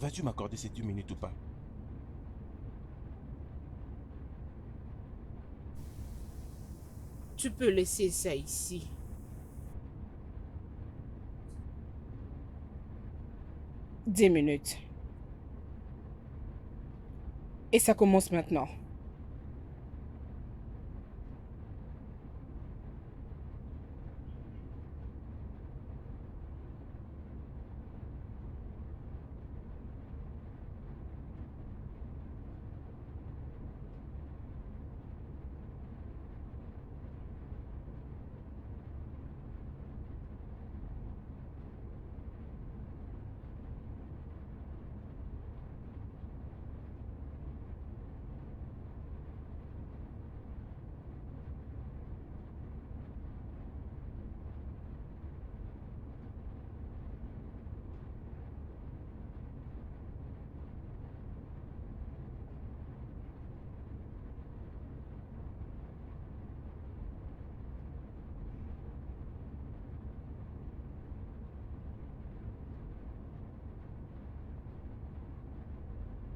Vas-tu m'accorder ces 10 minutes ou pas? Tu peux laisser ça ici. « 10 minutes. Et ça commence maintenant.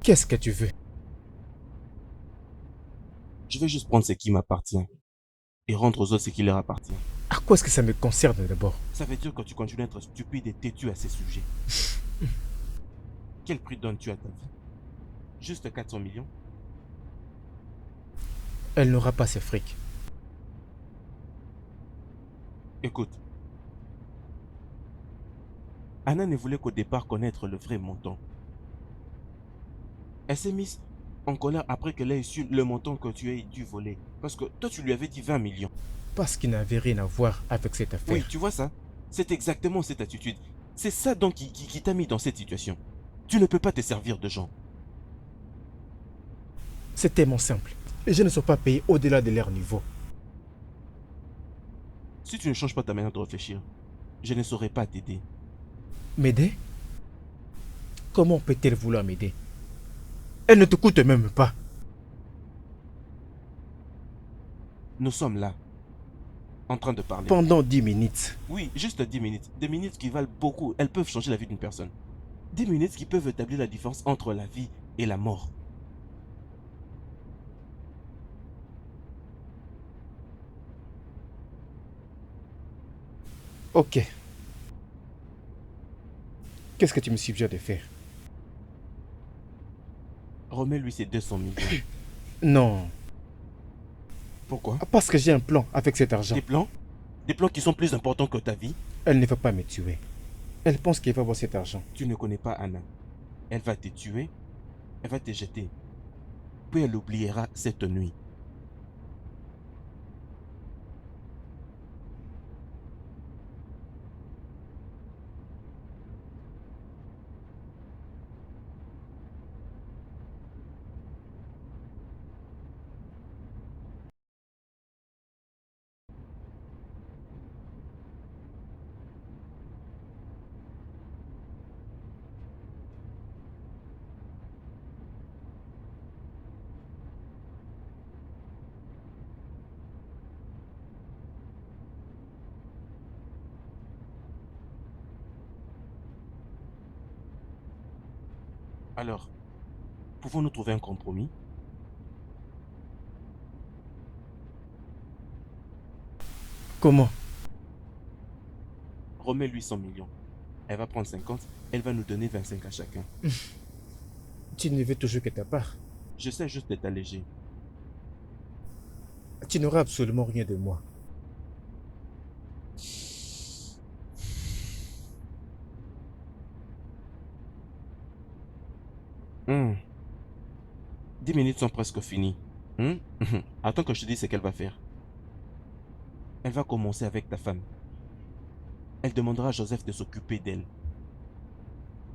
Qu'est-ce que tu veux? Je vais juste prendre ce qui m'appartient. et rendre aux autres ce qui leur appartient. À quoi est-ce que ça me concerne d'abord? Ça veut dire que tu continues à être stupide et têtu à ces sujets. Quel prix donnes-tu à ta vie? Juste 400 millions? Elle n'aura pas ses frics. Écoute, Anna ne voulait qu'au départ connaître le vrai montant. Elle s'est mise en colère après qu'elle ait su le montant que tu as dû voler. Parce que toi, tu lui avais dit 20 millions. Parce qu'il n'avait rien à voir avec cette affaire. Oui, tu vois ça? C'est exactement cette attitude. C'est ça donc qui t'a mis dans cette situation. Tu ne peux pas te servir de gens. C'est tellement simple. Les gens ne sont pas payés au-delà de leur niveau. Si tu ne changes pas ta manière de réfléchir, je ne saurais pas t'aider. M'aider? Comment peut-elle vouloir m'aider? Elle ne te coûte même pas. Nous sommes là, en train de parler. Pendant 10 minutes. Oui, juste 10 minutes. Des minutes qui valent beaucoup. Elles peuvent changer la vie d'une personne. 10 minutes qui peuvent établir la différence entre la vie et la mort. Ok. Qu'est-ce que tu me suggères de faire? Remets-lui ses 200 millions. Non. Pourquoi? Parce que j'ai un plan avec cet argent. Des plans? Des plans qui sont plus importants que ta vie? Elle ne va pas me tuer. Elle pense qu'elle va avoir cet argent. Tu ne connais pas Anna. Elle va te tuer, elle va te jeter. Puis elle oubliera cette nuit. Alors, pouvons-nous trouver un compromis? Comment? Remets-lui 100 millions. Elle va prendre 50, elle va nous donner 25 à chacun. Tu ne veux toujours que ta part. Je sais juste de t'alléger. Tu n'auras absolument rien de moi. Hmm. 10 minutes sont presque finies. Attends que je te dise ce qu'elle va faire. Elle va commencer avec ta femme. Elle demandera à Joseph de s'occuper d'elle.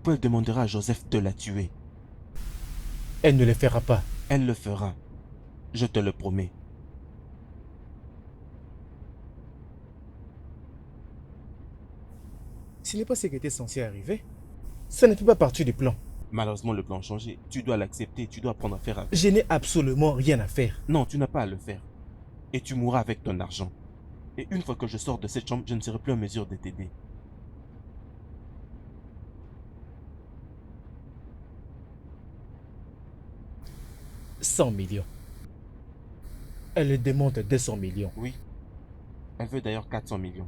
Puis elle demandera à Joseph de la tuer. Elle ne le fera pas. Elle le fera. Je te le promets. Ce n'est pas ce qui était censé arriver. Ça ne fait pas partie du plan. Malheureusement, le plan a changé. Tu dois l'accepter. Tu dois apprendre à faire avec. Je n'ai absolument rien à faire. Non, tu n'as pas à le faire. Et tu mourras avec ton argent. Et une fois que je sors de cette chambre, je ne serai plus en mesure de t'aider. « 100 millions. Elle demande 200 millions. Oui. Elle veut d'ailleurs 400 millions.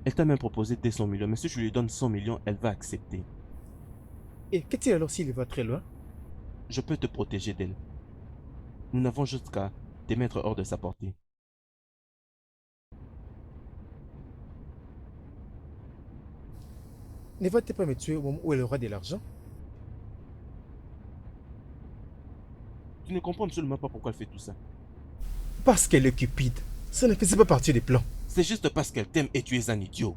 Elle t'a même proposé 200 millions, mais si je lui donne 100 millions, elle va accepter. Et qu'est-il alors s'il va très loin? Je peux te protéger d'elle. Nous n'avons juste qu'à te mettre hors de sa portée. Ne va-t-elle pas me tuer au moment où elle aura de l'argent? Tu ne comprends absolument pas pourquoi elle fait tout ça. Parce qu'elle est cupide. Ça ne faisait pas partie des plans. C'est juste parce qu'elle t'aime et tu es un idiot.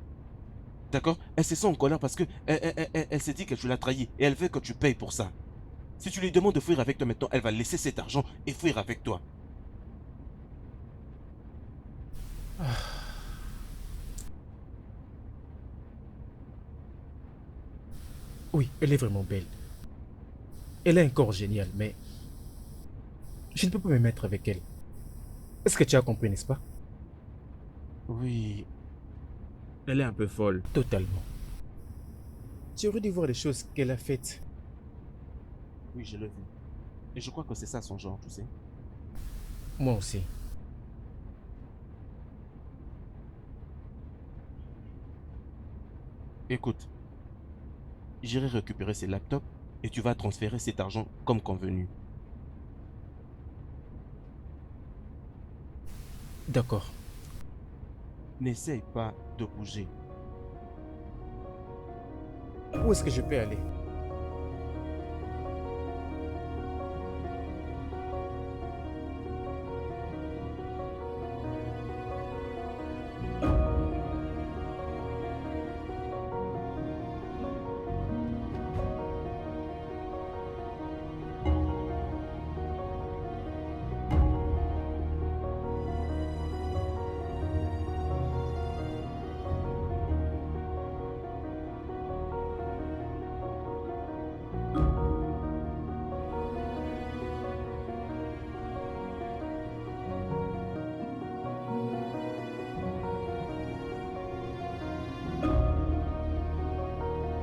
D'accord? Elle se sent en colère parce que elle s'est dit que tu l'as trahi et elle veut que tu payes pour ça. Si tu lui demandes de fuir avec toi maintenant, elle va laisser cet argent et fuir avec toi. Oui, elle est vraiment belle. Elle a un corps génial, mais je ne peux pas me mettre avec elle. Est-ce que tu as compris, n'est-ce pas? Oui. Elle est un peu folle. Totalement. Tu aurais dû voir les choses qu'elle a faites. Oui, je l'ai vu. Et je crois que c'est ça son genre, tu sais. Moi aussi. Écoute, j'irai récupérer ces laptops et tu vas transférer cet argent comme convenu. D'accord. N'essaye pas de bouger. Où est-ce que je peux aller?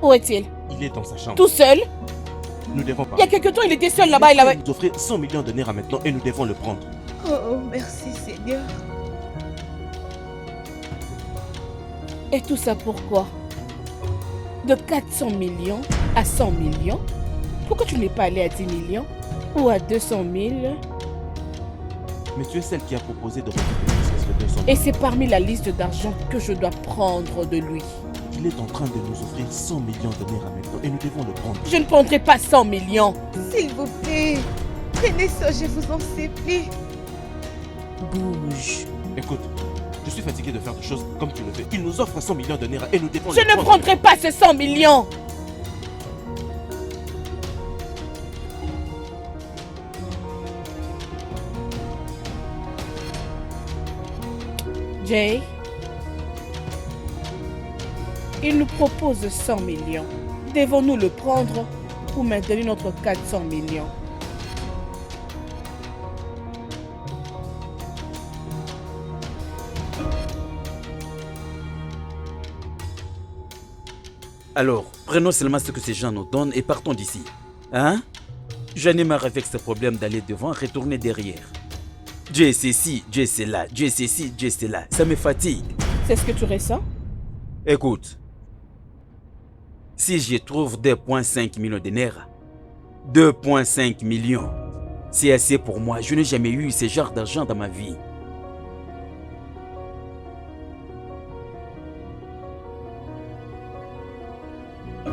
Où est-il? Il est dans sa chambre. Tout seul? Nous devons Il y a parler. quelque temps, il était seul là-bas. Il avait... nous offrir 100 millions de naira maintenant et nous devons le prendre. Oh, merci Seigneur. Et tout ça pourquoi? De 400 millions à 100 millions? Pourquoi tu n'es pas allé à 10 millions? Ou à 200 000? Mais tu es celle qui a proposé de récupérer ce 200 000. Et c'est parmi la liste d'argent que je dois prendre de lui. Il est en train de nous offrir 100 millions de naira maintenant et nous devons le prendre. Je ne prendrai pas 100 millions. S'il vous plaît, prenez ça, je vous en supplie. Bouge. Écoute, je suis fatigué de faire des choses comme tu le fais. Il nous offre 100 millions de naira et nous devons Je le ne prendre. prendrai pas ces 100 millions. Jay, il nous propose 100 millions. Devons-nous le prendre ou maintenir notre 400 millions? Alors, prenons seulement ce que ces gens nous donnent et partons d'ici. Hein? J'en ai marre avec ce problème d'aller devant, retourner derrière. Dieu c'est ci, Dieu c'est là, Dieu c'est ci, Dieu c'est là. Ça me fatigue. C'est ce que tu ressens? Écoute, si je trouve 2,5 millions de naira, 2,5 millions, c'est assez pour moi. Je n'ai jamais eu ce genre d'argent dans ma vie.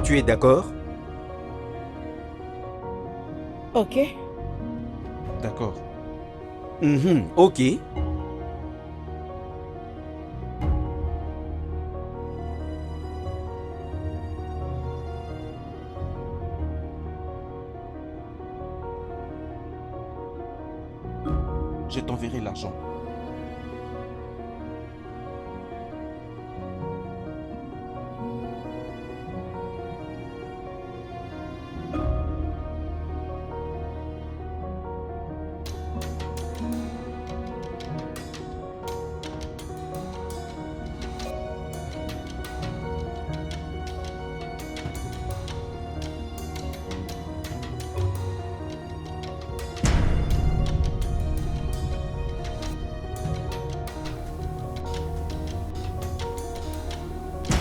Tu es d'accord? Ok. D'accord. Ok. Je t'enverrai l'argent.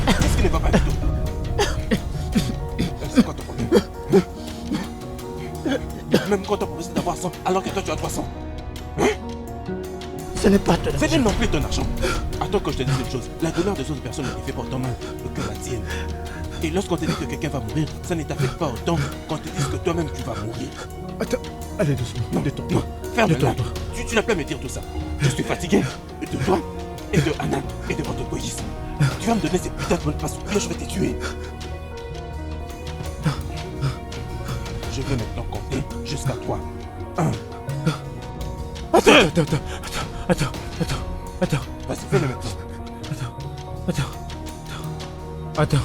Qu'est-ce qui ne va pas du tout? C'est quoi ton problème? Même quand on propose d'avoir 100, alors que toi tu as 300. Ce n'est pas ton C'est argent. non plus ton argent. Attends que je te dise une chose. La douleur des autres personnes ne fait pas autant mal que la tienne. Et lorsqu'on te dit que quelqu'un va mourir, ça ne t'affecte pas autant quand te disent que toi-même tu vas mourir. Attends, allez doucement. Non, Détends-toi. Ferme-la. Détends-toi. Tu n'as plus à me dire tout ça. Je suis fatigué de toi et de Anna et de votre égoïsme. Tu vas me donner ces putains de bonnes passes ou bien je vais te tuer. Je vais maintenant compter jusqu'à 3. 1. Attends. Vas-y, fais-le maintenant. Attends. Attends.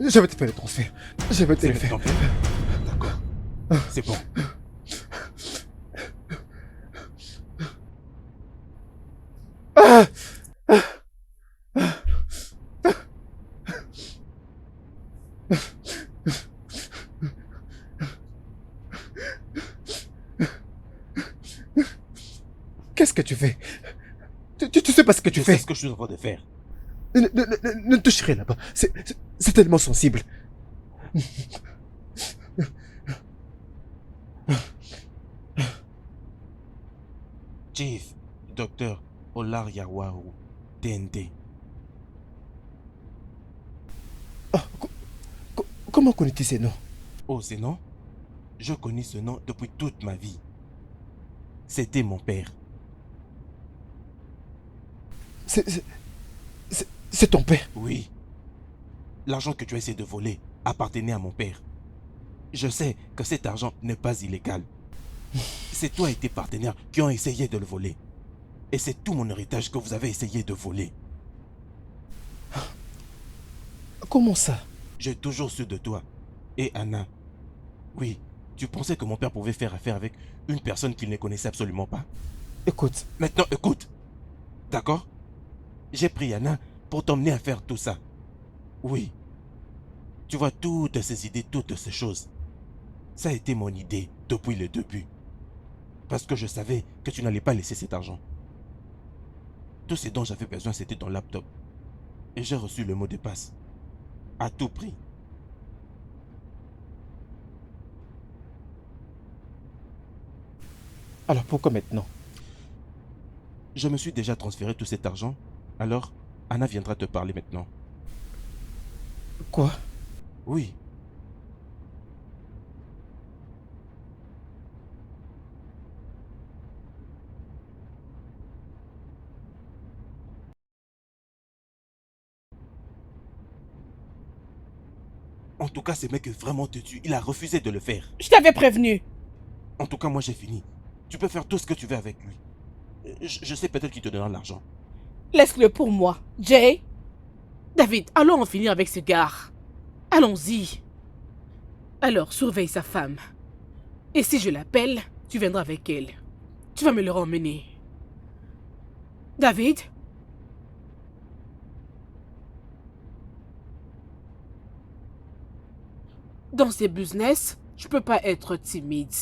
Je vais te faire le transfert. Je vais te le faire. D'accord. C'est bon. Qu'est-ce que tu fais? Tu sais pas ce que tu Je fais. sais ce que je suis en train de faire. Ne touche rien là-bas. C'est tellement sensible. Chief, docteur Olar Yawaru, TNT. Comment connais-tu ces noms? Oh, c'est non? Je connais ce nom depuis toute ma vie. C'était mon père. C'est ton père? Oui. L'argent que tu as essayé de voler appartenait à mon père. Je sais que cet argent n'est pas illégal. C'est toi et tes partenaires qui ont essayé de le voler. Et c'est tout mon héritage que vous avez essayé de voler. Comment ça? J'ai toujours su de toi. Et Anna. Oui, tu pensais que mon père pouvait faire affaire avec une personne qu'il ne connaissait absolument pas? Écoute. Maintenant, écoute. D'accord? J'ai pris Anna pour t'emmener à faire tout ça. Oui. Tu vois, toutes ces idées, toutes ces choses. Ça a été mon idée depuis le début. Parce que je savais que tu n'allais pas laisser cet argent. Tout ce dont j'avais besoin, c'était ton laptop. Et j'ai reçu le mot de passe. À tout prix. Alors pourquoi maintenant? Je me suis déjà transféré tout cet argent. Alors, Anna viendra te parler maintenant. Quoi? Oui. En tout cas, ce mec est vraiment têtu. Il a refusé de le faire. Je t'avais prévenu. En tout cas, moi j'ai fini. Tu peux faire tout ce que tu veux avec lui. Je sais peut-être qu'il te donnera l'argent. Laisse-le pour moi, Jay. David, allons en finir avec ce gars. Allons-y. Alors, surveille sa femme. Et si je l'appelle, tu viendras avec elle. Tu vas me le emmener. David? Dans ces business, tu peux pas être timide.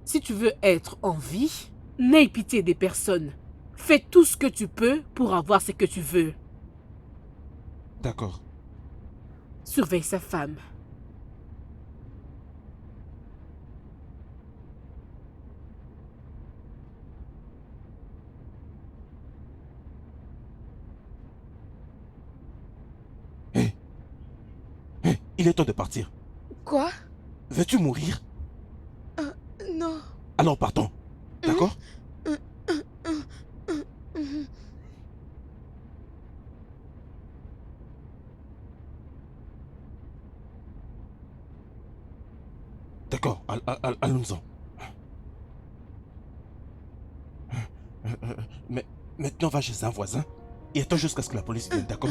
Si tu veux être en vie, n'aie pitié des personnes. Fais tout ce que tu peux pour avoir ce que tu veux. D'accord. Surveille sa femme. Hé, il est temps de partir. Quoi? Veux-tu mourir? Non. Alors partons. D'accord? D'accord, allons-en. Mais maintenant va chez un voisin et attends jusqu'à ce que la police vienne, d'accord?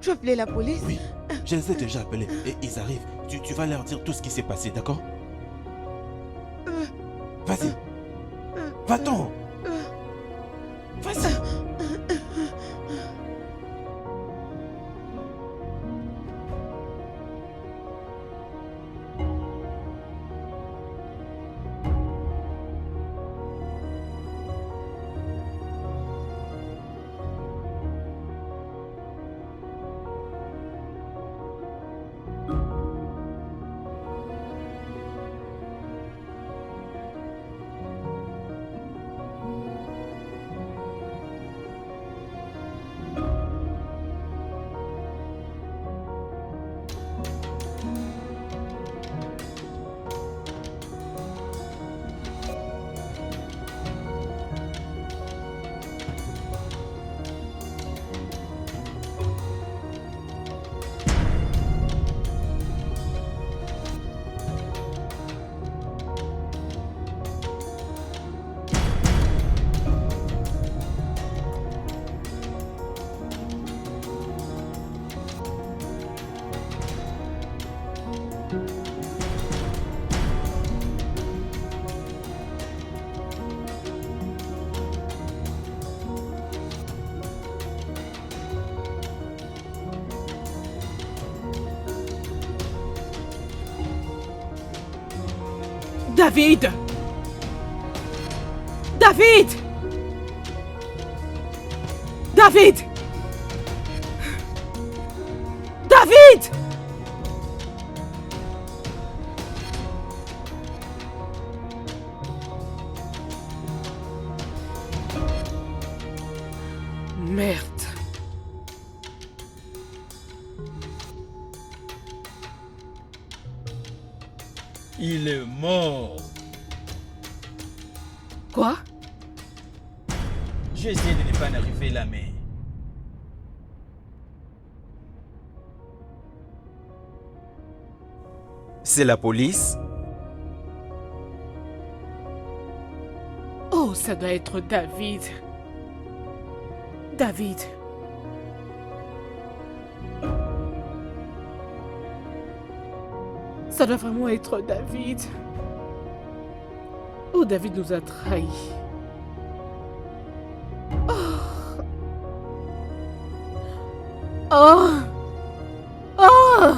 Tu as appelé la police? Oui, je les ai déjà appelés et ils arrivent. Tu vas leur dire tout ce qui s'est passé, d'accord? Vas-y. Va-t'en. Vas-y. David! David! David! David! Merde. Il est mort. Quoi? J'ai essayé de ne pas en arriver là, mais... C'est la police? Oh, ça doit être David. David. Ça doit vraiment être David. Oh, David nous a trahis. Oh. Oh.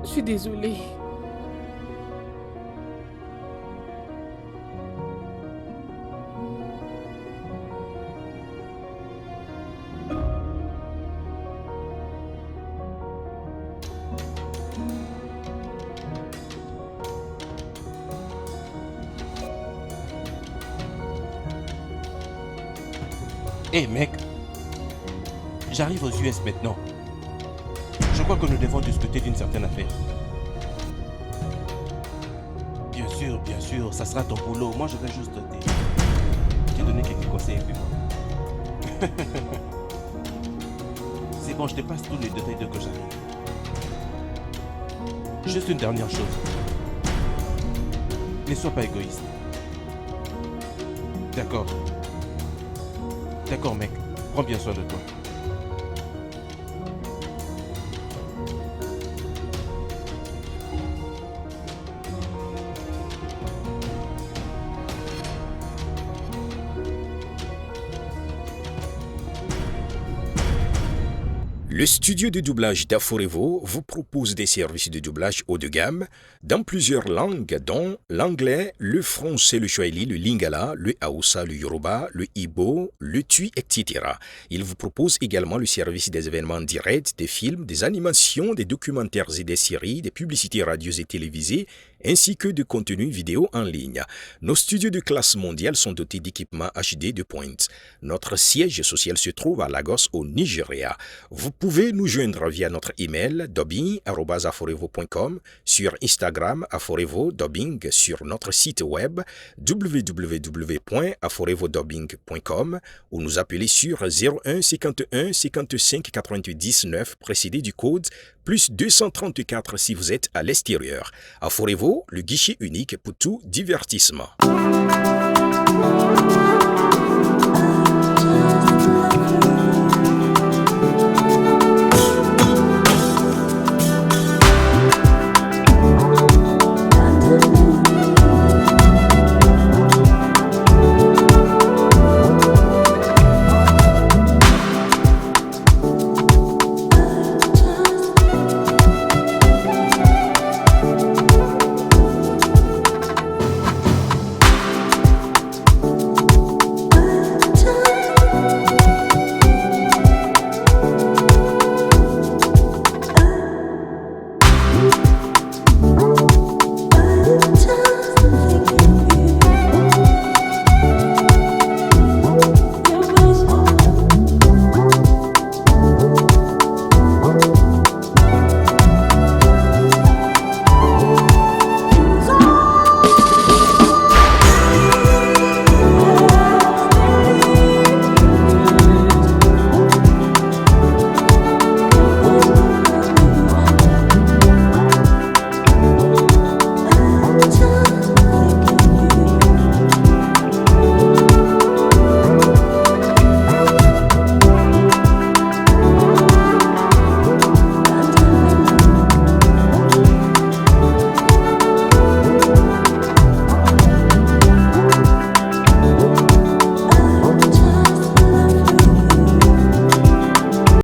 Je suis désolée. Hé mec, j'arrive aux US maintenant. Je crois que nous devons discuter d'une certaine affaire. Bien sûr, ça sera ton boulot. Moi je vais juste te donner quelques conseils. C'est bon, je te passe tous les détails de que j'arrive. Juste une dernière chose. Ne sois pas égoïste. D'accord. D'accord mec, prends bien soin de toi. Le studio de doublage d'Aforevo vous propose des services de doublage haut de gamme dans plusieurs langues dont l'anglais, le français, le swahili, le lingala, le hausa, le yoruba, le igbo, le tui, etc. Il vous propose également le service des événements directs, des films, des animations, des documentaires et des séries, des publicités radio et télévisées, ainsi que de contenus vidéo en ligne. Nos studios de classe mondiale sont dotés d'équipements HD de pointe. Notre siège social se trouve à Lagos au Nigeria. Vous pouvez nous joindre via notre email dubbing@aforevo.com, sur Instagram aforevo-dubbing, sur notre site web www.aforevodubbing.com ou nous appeler sur 01 51 55 99 précédé du code plus 234 si vous êtes à l'extérieur. Aforevo, le guichet unique pour tout divertissement.